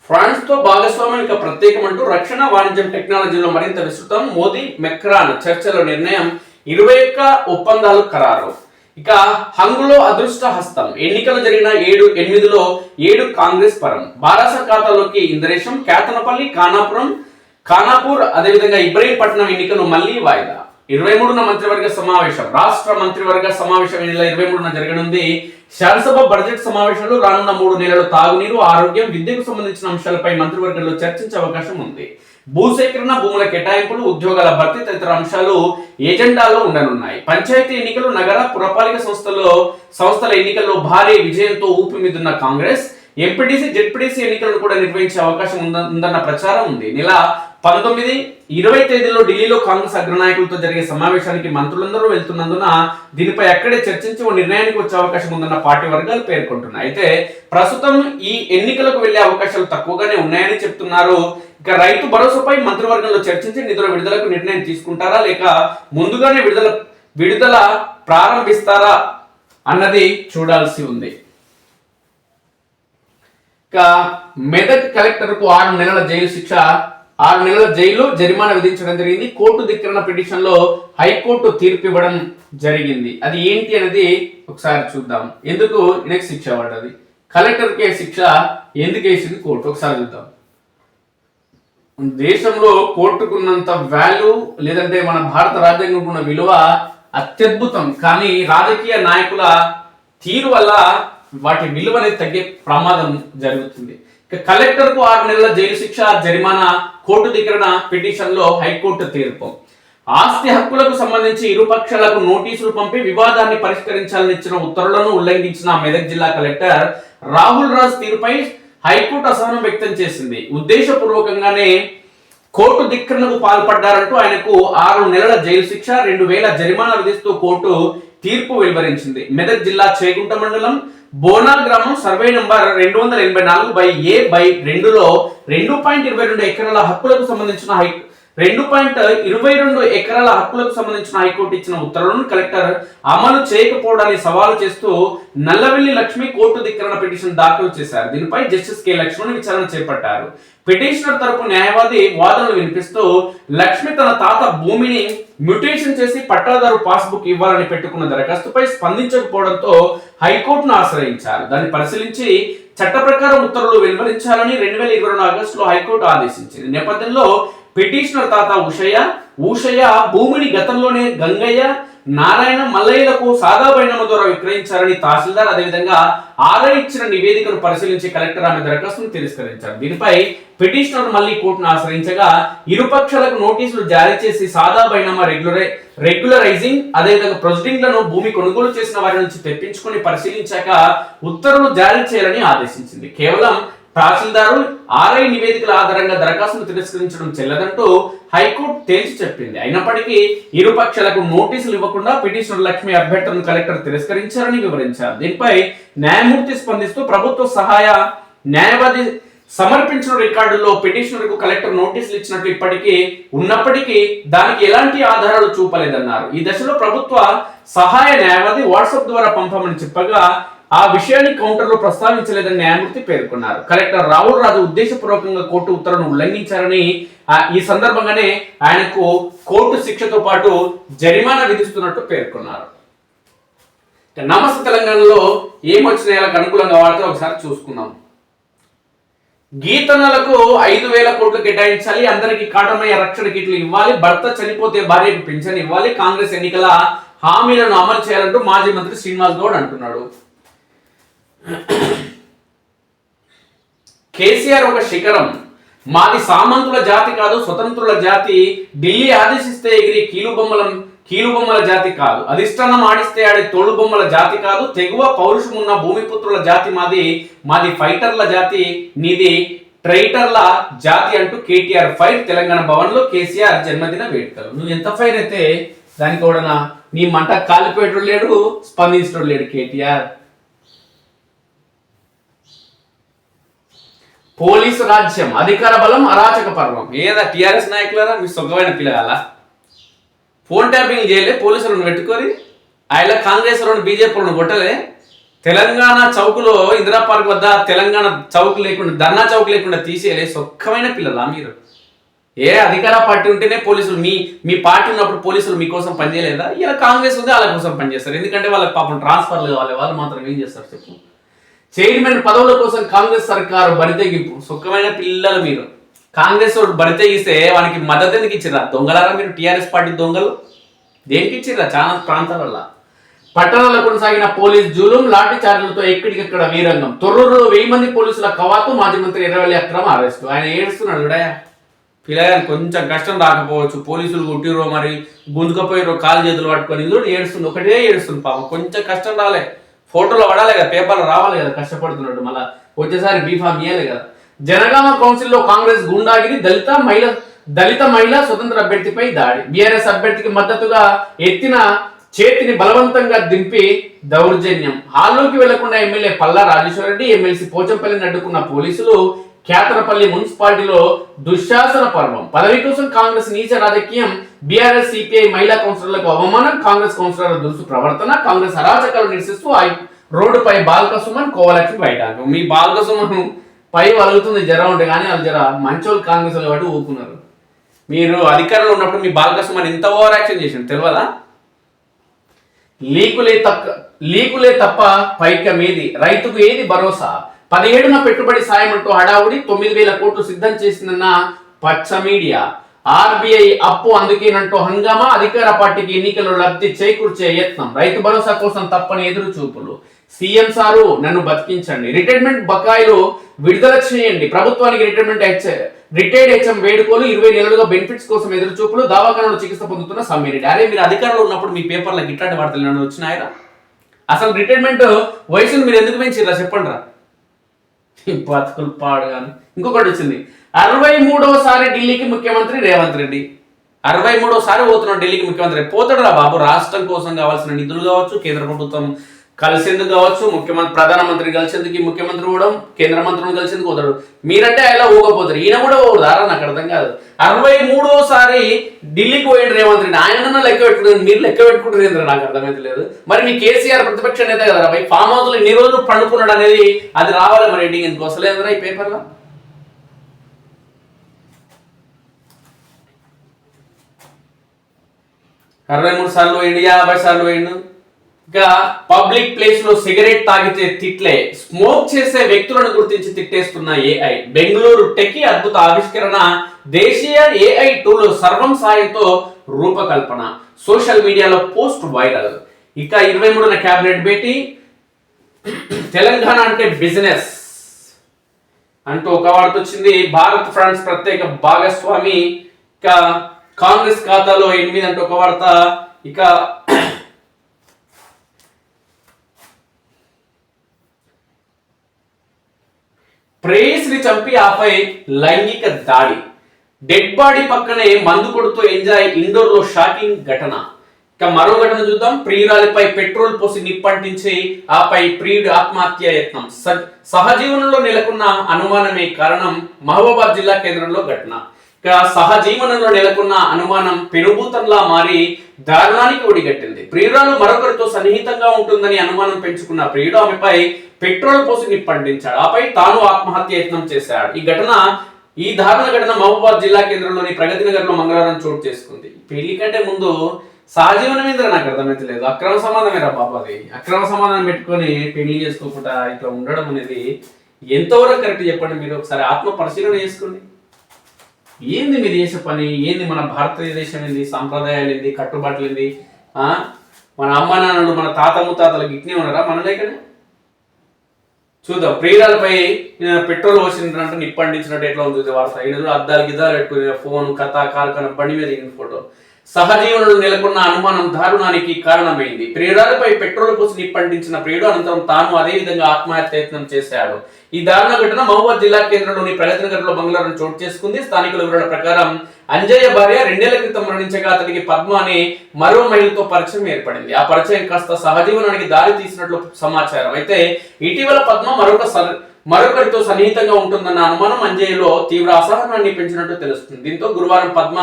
ఫ్రాన్స్ తో భాగస్వామ్యం ప్రత్యేకమంటూ రక్షణ, వాణిజ్యం, టెక్నాలజీలో మరింత విస్తృతం. మోదీ మెక్రాన్ చర్చలో నిర్ణయం. 21 ఒప్పందాలు ఖరారు. ఇక హంగులో అదృష్ట హస్తం. ఎన్నికలు జరిగిన 8లో 7 కాంగ్రెస్ పరం. బారాస ఖాతాలోకి ఇంద్రేశం. కేతనపల్లి, ఖానాపూర్ అదేవిధంగా ఇబ్రహీంపట్నం ఎన్నికలు మళ్లీ వాయిదా. 23న మంత్రివర్గ సమావేశం. రాష్ట్ర మంత్రివర్గ సమావేశం ఈ నెల 23న జరగనుంది. శాసనసభ బడ్జెట్ సమావేశాలు రానున్న 3 నెలలు తాగునీరు, ఆరోగ్యం, విద్యకు సంబంధించిన అంశాలపై మంత్రివర్గంలో చర్చించే అవకాశం ఉంది. భూసేకరణ, భూముల కేటాయింపులు, ఉద్యోగాల భర్తీ తదితర అంశాలు ఎజెండాలో ఉండనున్నాయి. పంచాయతీ ఎన్నికలు, నగర పురపాలిక సంస్థల ఎన్నికల్లో భారీ విజయంతో ఊపిమిదున్న కాంగ్రెస్ ఎంపీటీసీ, జెడ్పీటీసీ ఎన్నికలను కూడా నిర్వహించే అవకాశం ఉందన్న ప్రచారం ఉంది. నెల 19, 20 తేదీల్లో ఢిల్లీలో కాంగ్రెస్ అగ్రనాయకులతో జరిగే సమావేశానికి మంత్రులందరూ వెళ్తున్నందున దీనిపై అక్కడే చర్చించి ఓ నిర్ణయానికి వచ్చే అవకాశం ఉందన్న పార్టీ వర్గాలు పేర్కొంటున్నాయి. అయితే ప్రస్తుతం ఈ ఎన్నికలకు వెళ్లే అవకాశాలు తక్కువగానే ఉన్నాయని చెప్తున్నారు. ఇక రైతు భరోసాపై మంత్రివర్గంలో చర్చించి నిధుల విడుదలకు నిర్ణయం తీసుకుంటారా లేక ముందుగానే విడుదల ప్రారంభిస్తారా అన్నది చూడాల్సి ఉంది. ఇక మెదక్ కలెక్టర్ కు 6 నెలల జైలు శిక్ష, 6 నెలల జైలు, జరిమానా విధించడం జరిగింది. కోర్టు ధిక్కరణ పిటిషన్ లో హైకోర్టు తీర్పు ఇవ్వడం జరిగింది. అది ఏంటి అనేది ఒకసారి చూద్దాం. ఎందుకు నెక్స్ట్ శిక్ష పడ్డది, కలెక్టర్ కే శిక్ష ఎందుకు వేసింది కోర్టు ఒకసారి చూద్దాం. దేశంలో కోర్టుకున్నంత వాల్యూ లేదంటే మన భారత రాజ్యాంగం ఉన్న విలువ అత్యద్భుతం. కానీ రాజకీయ నాయకుల తీరు వల్ల వాటి విలువ అనేది తగ్గే ప్రమాదం జరుగుతుంది. కలెక్టర్ కు 6 నెలల జైలు శిక్ష, జరిమానా, కోర్టు ధిక్కరణ పిటిషన్ లో హైకోర్టు తీర్పు. ఆస్తి హక్కులకు సంబంధించి ఇరుపక్షాలకు నోటీసులు పంపి వివాదాన్ని పరిష్కరించాలని ఇచ్చిన ఉత్తర్వులను ఉల్లంఘించిన మెదక్ జిల్లా కలెక్టర్ రాహుల్ రాజ్ తీరుపై హైకోర్టు అసహనం వ్యక్తం చేసింది. ఉద్దేశపూర్వకంగానే కోర్టు ధిక్కరణకు పాల్పడ్డారంటూ ఆయనకు 6 నెలల జైలు శిక్ష, 2000 జరిమానా విధిస్తూ కోర్టు తీర్పు వెలువరించింది. మెదక్ జిల్లా చేగుంట మండలం బోనాల్ గ్రామం సర్వే నంబర్ 284/A/2లో 2.22 ఎకరాల హక్కులకు సంబంధించిన 2.22 ఎకరాల హక్కులకు సంబంధించిన హైకోర్టు ఇచ్చిన ఉత్తర్వులను కలెక్టర్ అమలు చేయకపోవడాన్ని సవాలు చేస్తూ నల్లవెల్లి లక్ష్మి కోర్టు ధిక్కరణ పిటిషన్ దాఖలు చేశారు. దీనిపై జస్టిస్ కె లక్ష్మణ్ విచారణ చేపట్టారు. పిటిషనర్ తరపు న్యాయవాది వాదనలు వినిపిస్తూ లక్ష్మి తన తాత భూమిని మ్యూటేషన్ చేసి పట్టాదారు పాస్బుక్ ఇవ్వాలని పెట్టుకున్న దరఖాస్తుపై స్పందించకపోవడంతో హైకోర్టును ఆశ్రయించారు. దాన్ని పరిశీలించి చట్ట ప్రకారం ఉత్తర్వులు వెలువరించాలని 2022 ఆగస్టులో హైకోర్టు ఆదేశించింది. నేపథ్యంలో పిటిషనర్ తాత ఊషయ్య భూమిని గతంలోనే గంగయ్య, నారాయణ, మల్లయ్యలకు సాదా బైనామా ద్వారా విక్రయించారని తహసీల్దార్ అదేవిధంగా ఆర్ఐ ఇచ్చిన నివేదికను పరిశీలించి కలెక్టర్ ఆమె దరఖాస్తును తిరస్కరించారు. దీనిపై పిటిషనర్ మళ్లీ కోర్టును ఆశ్రయించగా ఇరుపక్షాలకు నోటీసులు జారీ చేసి సాదా బైనామా రెగ్యులరైజింగ్ అదేవిధంగా ప్రొసీడింగ్ లను భూమి కొనుగోలు చేసిన వారి నుంచి తెప్పించుకొని పరిశీలించాక ఉత్తర్వులు జారీ చేయాలని ఆదేశించింది. కేవలం తహసీల్దారు ఆర్ఐ నివేదికల ఆధారంగా దరఖాస్తును తిరస్కరించడం చెల్లదంటూ హైకోర్టు తేల్చి చెప్పింది. అయినప్పటికీ ఇరుపక్షాలకు నోటీసులు ఇవ్వకుండా పిటిషనర్ లక్ష్మి అభ్యర్థనను కలెక్టర్ తిరస్కరించారని వివరించారు. దీనిపై న్యాయమూర్తి స్పందిస్తూ ప్రభుత్వ సహాయ న్యాయవాది సమర్పించిన రికార్డుల్లో పిటిషనర్ కు కలెక్టర్ నోటీసులు ఇచ్చినట్లు ఉన్నప్పటికీ దానికి ఎలాంటి ఆధారాలు చూపలేదన్నారు. ఈ దశలో ప్రభుత్వ సహాయ న్యాయవాది వాట్సాప్ ద్వారా పంపమని చెప్పగా ఆ విషయాన్ని కౌంటర్లో ప్రస్తావించలేదని న్యాయమూర్తి పేర్కొన్నారు. కలెక్టర్ రాహుల్ రాజు ఉద్దేశపూర్వకంగా కోర్టు ఉత్తర్వును ఉల్లంఘించారని ఈ సందర్భంగానే ఆయనకు కోర్టు శిక్షతో పాటు జరిమానా విధిస్తున్నట్టు పేర్కొన్నారు. నమస్తే తెలంగాణలో ఏమొచ్చినాయాలకు అనుకూలంగా వాడితే ఒకసారి చూసుకుందాం. గీతనలకు 5,000 కోట్లు కేటాయించాలి, అందరికి కాటమయ్య రక్షణ కిట్లు ఇవ్వాలి, భర్త చనిపోతే భార్యకు పింఛన్ ఇవ్వాలి, కాంగ్రెస్ ఎన్నికల హామీలను అమలు చేయాలంటూ మాజీ మంత్రి శ్రీనివాస్ గౌడ్ అంటున్నాడు. కేసీఆర్ ఒక శిఖరం, మాది సామంతుల జాతి కాదు స్వతంత్రుల జాతి, ఢిల్లీ ఆదేశిస్తే ఎగిరి కీలుబొమ్మల జాతి కాదు, అధిష్టానం ఆడిస్తే ఆడే తోడు బొమ్మల జాతి కాదు, తెగువ పౌరుషం ఉన్న భూమిపుత్రుల జాతి మాది ఫైటర్ల జాతి, నీది ట్రైటర్ల జాతి అంటూ కేటీఆర్ ఫైర్. తెలంగాణ భవన్ లో కేసీఆర్ జన్మదిన వేడుకలు. నువ్వు ఎంత ఫైర్ అయితే దానికి కూడా నీ మంట కాలిపోయేటోడు లేడు, స్పందించడం లేడు కేటీఆర్. పోలీసు రాజ్యం, అధికార బలం, అరాచక పర్వం. ఏదా టిఆర్ఎస్ నాయకులారా మీ సొగ్గమైన పిల్లగాల ఫోన్ ట్యాపింగ్ చేయలే, పోలీసులను పెట్టుకొని ఆయన కాంగ్రెస్ వాళ్ళు బీజేపీ కొట్టలే. తెలంగాణ చౌకులో ఇందిరా పార్క్ వద్ద తెలంగాణ చౌక్ లేకుండా ధర్నా చౌక్ లేకుండా తీసేయలే. సొక్కమైన పిల్లలా మీరు? ఏ అధికార పార్టీ ఉంటేనే పోలీసులు మీ పార్టీ ఉన్నప్పుడు పోలీసులు మీకోసం పనిచేయలేదా? ఇలా కాంగ్రెస్ ఉంది వాళ్ళ కోసం పనిచేస్తారు. ఎందుకంటే వాళ్ళకి పాపం ట్రాన్స్ఫర్లు కావాలి, వాళ్ళు మాత్రం ఏం చేస్తారు చెప్పు. చైర్మన్ పదవుల కోసం కాంగ్రెస్ సర్కారు బరితెగింపు. సుఖమైన పిల్లలు మీరు. కాంగ్రెస్ వాడు బరితెగిస్తే వానికి మద్దతు ఎందుకు ఇచ్చిర్రా? దొంగలారా మీరు, టీఆర్ఎస్ పార్టీ దొంగలు. దేనికి ఇచ్చిర్రా? చాలా ప్రాంతాలలో పట్టణాల్లో కొనసాగిన పోలీస్ జూలుం, లాఠీ చార్జీలతో ఎక్కడికెక్కడ వీరంగం. తొర్రూరులో 1000 మంది పోలీసుల కవాతు, మాజీ మంత్రి ఎర్రవల్లి అక్రమ అరెస్టు. ఆయన ఏడుస్తున్నాడు చూడయా. పిల్లగాని కొంచెం కష్టం రాకపోవచ్చు, పోలీసులు కొట్టిరో మరి గుంజుకపోయారో కాలు చేతులు పట్టుకొని చూడు ఏడుస్తుంది, ఒకటే ఏడుస్తుంది పాపం. కొంచెం కష్టం రాలే, ఫోటోలో పడాలి కదా, పేపర్లో రావాలి కదా, కష్టపడుతున్నట్టు. మళ్ళీ వచ్చేసారి బీఫామ్ ఇవ్వాలి కదా. జనగామ కౌన్సిల్లో కాంగ్రెస్ గుండాగిరి, దళిత మహిళ స్వతంత్ర అభ్యర్థిపై దాడి. బీఆర్ఎస్ అభ్యర్థికి మద్దతుగా ఎత్తిన చేతిని బలవంతంగా దింపి దౌర్జన్యం. హాల్లోకి వెళ్లకుండా ఎమ్మెల్యే పల్లా రాజేశ్వరరెడ్డి, ఎమ్మెల్సీ పోచంపల్లిని అడ్డుకున్న పోలీసులు. కేతనపల్లి మున్సిపాలిటీలో దుశ్శాసన పర్వం. పదవి కోసం కాంగ్రెస్ నీచ రాజకీయం, బీఆర్ఎస్ సిపిఐ మహిళా కౌన్సిలర్లకు అవమానం, కాంగ్రెస్ కౌన్సిలర్ల దురుసు ప్రవర్తన, కాంగ్రెస్ అరాచకాలు నిరసిస్తూ రోడ్డుపై బాల్కసుమన్, కోవలక్ష్మి బయట. మీ బాల్కసుమన్ పై వలుగుతుంది జర ఉంటే కానీ వాళ్ళు జర మంచోళ్ళు కాంగ్రెస్ వాళ్ళు బట్టి ఊపుకున్నారు. మీరు అధికారంలో ఉన్నప్పుడు మీ బాల్కసుమన్ ఇంత ఓవర్ యాక్షన్ చేసింది తెలియదా? లీకులే తప్ప పైక మీది, రైతుకు ఏది భరోసా, 17న పెట్టుబడి సాయం అంటూ హడావుడి, 9,000 కోట్లు సిద్ధం చేసిందన్న పచ్చ మీడియా. ఆర్బీఐ అప్పు అందుకేనంటూ హంగామా, అధికార పార్టీకి ఎన్నికల్లో లబ్ధి చేకూర్చే యత్నం, రైతు భరోసా కోసం తప్పని ఎదురు చూపులు. సీఎం సారు నన్ను బతికించండి, రిటైర్మెంట్ బకాయిలు విడుదల చేయండి, ప్రభుత్వానికి రిటైర్డ్ హెచ్ఎం వేడుకోలు, 20 నెలలుగా బెనిఫిట్స్ కోసం ఎదురు చూపులు, దవాఖానలో చికిత్స పొందుతున్న సమ్మిరెడ్డి. అరే మీరు అధికారంలో ఉన్నప్పుడు మీ పేపర్లకు ఇట్లాంటి వార్తలు వచ్చినాయరా? అసలు రిటైర్మెంట్ వయసును మీరు ఎందుకు పెంచిర్రా చెప్పండి రా. బతుకులు పాడుగాను. ఇంకొకటి వచ్చింది, 63వసారి ఢిల్లీకి ముఖ్యమంత్రి రేవంత్ రెడ్డి. 63వసారి పోతున్నాడు ఢిల్లీకి ముఖ్యమంత్రి. పోతాడు రా బాబు, రాష్ట్రం కోసం కావాల్సిన నిధులు కావచ్చు, కేంద్ర ప్రభుత్వం కలిసేందుకు కావచ్చు, ముఖ్యమంత్రి ప్రధానమంత్రి కలిసేందుకు ముఖ్యమంత్రి కూడా కేంద్ర మంత్రులను కలిసేందుకు పోతాడు. మీరంటే అలా ఊగపోతారు, ఈయన కూడా పోతారా? నాకు అర్థం కాదు. 63వ ఢిల్లీకి పోయిండు రేవంత్ రెడ్డి, ఆయన లెక్క పెట్టుకుంటారు, మీరు లెక్క పెట్టుకుంటారు, నాకు అర్థమైతే లేదు. మరి మీ కేసీఆర్ ప్రతిపక్ష నేత కదా భయ్, ఫామ్ హౌస్ లో ఇన్ని రోజులు పండుకున్నాడు అనేది అది రావాలి మరి. రేటింగ్ ఎందుకు వస్తలేదురా ఈ పేపర్లో? 63 సార్లు పోయిండు, 50 సార్లు పోయిండు. ఇంకా పబ్లిక్ ప్లేస్ లో సిగరెట్ తాగితే తిట్లే, స్మోక్ చేసే వ్యక్తులను గుర్తించి తిట్టేస్తున్న ఏఐ. బెంగళూరు టెకీ అద్భుత ఆవిష్కరణ, దేశీయ ఏఐ టూల్ సర్వం సాయంతో రూపకల్పన, సోషల్ మీడియాలో పోస్ట్ వైరల్. ఇక 23న క్యాబినెట్ భేటీ, తెలంగాణ అంటే బిజినెస్ అంటూ ఒక వార్త వచ్చింది. భారత్ ఫ్రాన్స్ ప్రత్యేక భాగస్వామి, ఇక కాంగ్రెస్ ఖాతాలో 8 అంటూ ఒక వార్త. ఇక ప్రేయస్ని చంపి ఆపై లైంగిక దాడి, డెడ్ బాడీ పక్కనే మందు కొడుతూ ఎంజాయ్, ఇండోర్ లో షాకింగ్ ఘటన. ఇక మరో ఘటన చూద్దాం. ప్రియురాలిపై పెట్రోల్ పోసి నిప్పంటించి ఆపై ప్రియుడి ఆత్మహత్య యత్నం, సహజీవనంలో నెలకొన్న అనుమానమే కారణం. మహబూబాబాద్ జిల్లా కేంద్రంలో ఘటన. ఇక సహజీవనంలో నెలకొన్న అనుమానం పెనుభూతంలా మారి దారుణానికి ఒడిగట్టింది. ప్రియురాలు మరొకరితో సన్నిహితంగా ఉంటుందని అనుమానం పెంచుకున్న ప్రియుడు ఆమెపై పెట్రోల్ పోసి నిప్పంటించాడు, ఆపై తాను ఆత్మహత్య యత్నం చేశాడు. ఈ దారుణ ఘటన మహబూబాబాద్ జిల్లా కేంద్రంలోని ప్రగతి నగర్ లో మంగళవారం చోటు చేసుకుంది. పెళ్లి కంటే ముందు సహజీవనం మీద నాకు అర్థమైతే లేదు, అక్రమ సంబంధమేరా బాబు. అది అక్రమ సంబంధం పెట్టుకొని పెళ్లి చేసుకోకుండా ఇట్లా ఉండడం అనేది ఎంతవరకు కరెక్ట్ చెప్పండి? మీరు ఒకసారి ఆత్మ పరిశీలన చేసుకోండి. ఏంది మీరు చేసే పని ఏంది? మన భారతదేశం ఏంది, సాంప్రదాయాలు ఏంది, కట్టుబాట్లు ఏంది? మన అమ్మ నాన్నలు మన తాత ముత్తాతలకు ఇట్నే ఉన్నారా మన దగ్గర? చూద్దాం. ప్రియురాలపై పెట్రోల్ పోసినట్టు నిప్పండించినట్టు ఎట్లా ఉంటుంది వార్త. ఈయన అద్దాలు గిద్దాలు పెట్టుకుని ఫోన్ కథ కార్ఖాన బండి మీద దిగిన ఫోటో. సహజీవనంలో నెలకొన్న అనుమానం దారుణానికి కారణమైంది. ప్రియురాలపై పెట్రోల్ పోసి నిప్పంటించిన ప్రియుడు అనంతరం తాను అదే విధంగా ఆత్మహత్య యత్నం చేశాడు. ఈ దారుణ ఘటన మహబూబాబాద్ జిల్లా కేంద్రంలోని ప్రగతి నగర్ లో మంగళవారం చోటు చేసుకుంది. స్థానికుల వివరణ ప్రకారం అంజయ్య భార్య 2 ఏళ్ల క్రితం మరణించగా అతనికి పద్మ అనే మరో మహిళతో పరిచయం ఏర్పడింది. ఆ పరిచయం కాస్త సహజీవనానికి దారి తీసినట్లు సమాచారం. అయితే ఇటీవల పద్మ మరొకరితో సన్నిహితంగా ఉంటుందన్న అనుమానం అంజయ్యలో తీవ్ర అసహనాన్ని పెంచినట్టు తెలుస్తుంది. దీంతో గురువారం పద్మ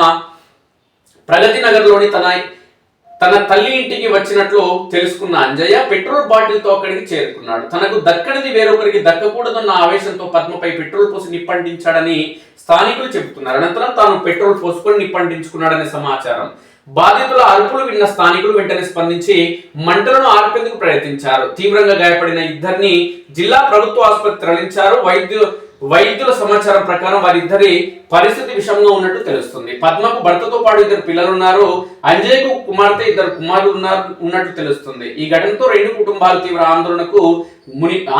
ప్రగతి నగర్ లోని తన తల్లి ఇంటికి వచ్చినట్లు తెలుసుకున్న అంజయ్య పెట్రోల్ బాటిల్ తో అక్కడికి చేరుకున్నాడు. తనకు దక్కనిది వేరొకరికి దక్కకూడదన్న ఆవేశంతో పద్మపై పెట్రోల్ పోసి నిప్పంటించాడని స్థానికులు చెబుతున్నారు. అనంతరం తాను పెట్రోల్ పోసుకొని నిప్పంటించుకున్నాడనే సమాచారం. బాధితుల అరుపులు విన్న స్థానికులు వెంటనే స్పందించి మంటలను ఆర్పేందుకు ప్రయత్నించారు. తీవ్రంగా గాయపడిన ఇద్దరిని జిల్లా ప్రభుత్వ ఆసుపత్రికి తరలించారు. వైద్యుల సమాచారం ప్రకారం వారిద్దరి పరిస్థితి విషమంగా ఉన్నట్టు తెలుస్తుంది. పద్మకు భర్తతో పాటు 2 పిల్లలున్నారు. అంజయ్యకు కుమార్తె 2 కుమారులు ఉన్నట్టు తెలుస్తుంది. ఈ ఘటనతో 2 కుటుంబాలు తీవ్ర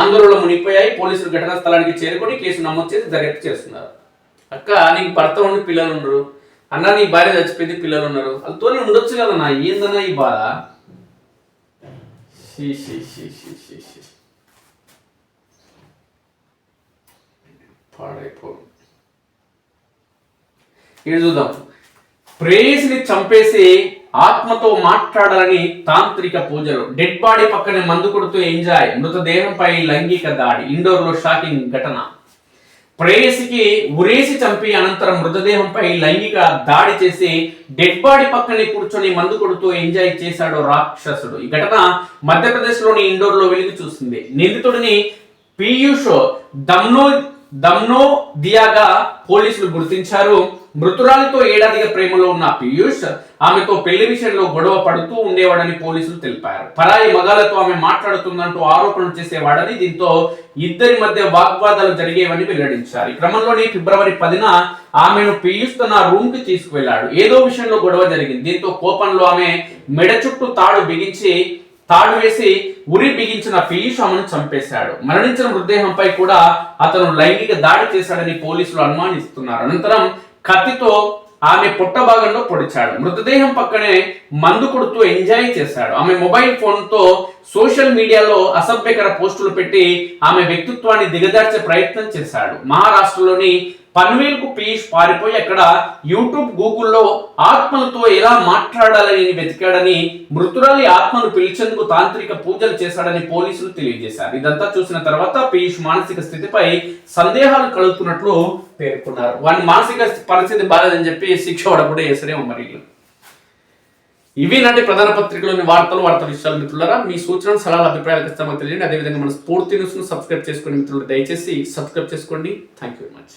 ఆందోళనలో మునిగిపోయాయి. పోలీసులు ఘటనా స్థలానికి చేరుకొని కేసు నమోదు చేసి దర్యాప్తు చేస్తున్నారు. అక్క, నీకు భర్త ఉండి పిల్లలు ఉండరు అన్న, నీ భార్య చచ్చిపోయింది, పిల్లలు ఉన్నారు, వాళ్ళతోనే ఉండొచ్చు కదన్నా, ఏందన్నా ఈ బాధ? పాడైపో. ఇది చూద్దాం. ప్రేయసిని చంపేసి ఆత్మతో మాట్లాడాలని తాంత్రిక పూజలు, డెడ్ బాడీ పక్కనే మందు కొడుతూ ఎంజాయ్, మృతదేహంపై లైంగిక దాడి, ఇండోర్ లో షాకింగ్ ఘటన. ప్రేయసికి ఉరేసి చంపి అనంతరం మృతదేహంపై లైంగిక దాడి చేసి డెడ్ బాడీ పక్కనే కూర్చొని మందు కొడుతూ ఎంజాయ్ చేశాడు రాక్షసుడు. ఈ ఘటన మధ్యప్రదేశ్ లోని ఇండోర్ లో వెలుగు చూసింది. నిందితుడిని పీయూష్ దమ్నో దియాగా పోలీసులు గుర్తించారు. మృతురాలితో ఏడాదిగా ప్రేమలో ఉన్న పీయూష్ ఆమెతో పెళ్లి విషయంలో గొడవ పడుతూ ఉండేవాడని పోలీసులు తెలిపారు. పరాయి మగాలతో ఆమె మాట్లాడుతుందంటూ ఆరోపణలు చేసేవాడని, దీంతో ఇద్దరి మధ్య వాగ్వాదాలు జరిగేవని వెల్లడించారు. ఈ క్రమంలోనే ఫిబ్రవరి 10న ఆమెను పీయూష్ తన రూమ్ కి తీసుకువెళ్లాడు. ఏదో విషయంలో గొడవ జరిగింది. దీంతో కోపంలో ఆమె మెడ చుట్టూ తాడు వేసి ఉరి బిగించిన పీయూష్ ఆమెను చంపేశాడు. మరణించిన మృతదేహంపై కూడా అతను లైంగిక దాడి చేశాడని పోలీసులు అనుమానిస్తున్నారు. అనంతరం కత్తితో ఆమె పొట్ట భాగంలో పొడిచాడు. మృతదేహం పక్కనే మందు కొడుతూ ఎంజాయ్ చేశాడు. ఆమె మొబైల్ ఫోన్ తో సోషల్ మీడియాలో అసభ్యకర పోస్టులు పెట్టి ఆమె వ్యక్తిత్వాన్ని దిగజార్చే ప్రయత్నం చేశాడు. మహారాష్ట్రలోని పన్వేల్కు పీయూష్ పారిపోయి అక్కడ యూట్యూబ్, గూగుల్లో ఆత్మలతో ఎలా మాట్లాడాలని వెతికాడని, మృతురాలి ఆత్మను పిలిచేందుకు తాంత్రిక పూజలు చేశాడని పోలీసులు తెలియజేశారు. ఇదంతా చూసిన తర్వాత పీయూష్ మానసిక స్థితిపై సందేహాలు కలుగుతున్నట్లు పేర్కొన్నారు. వాని మానసిక పరిస్థితి బాగాలేదని చెప్పి శిక్ష కూడా వేసరే మరి. ఇవి నాటి ప్రధాన పత్రికలోని వార్తా విషయాలు మిత్రులారా. మీ సూచనలు, సలహాలు, అభిప్రాయాలు ఇస్తామని తెలియండి. అదేవిధంగా మన స్ఫూర్తి న్యూస్ను సబ్స్క్రైబ్ చేసుకోండి మిత్రులు. దయచేసి సబ్స్క్రైబ్ చేసుకోండి. Thank you very much.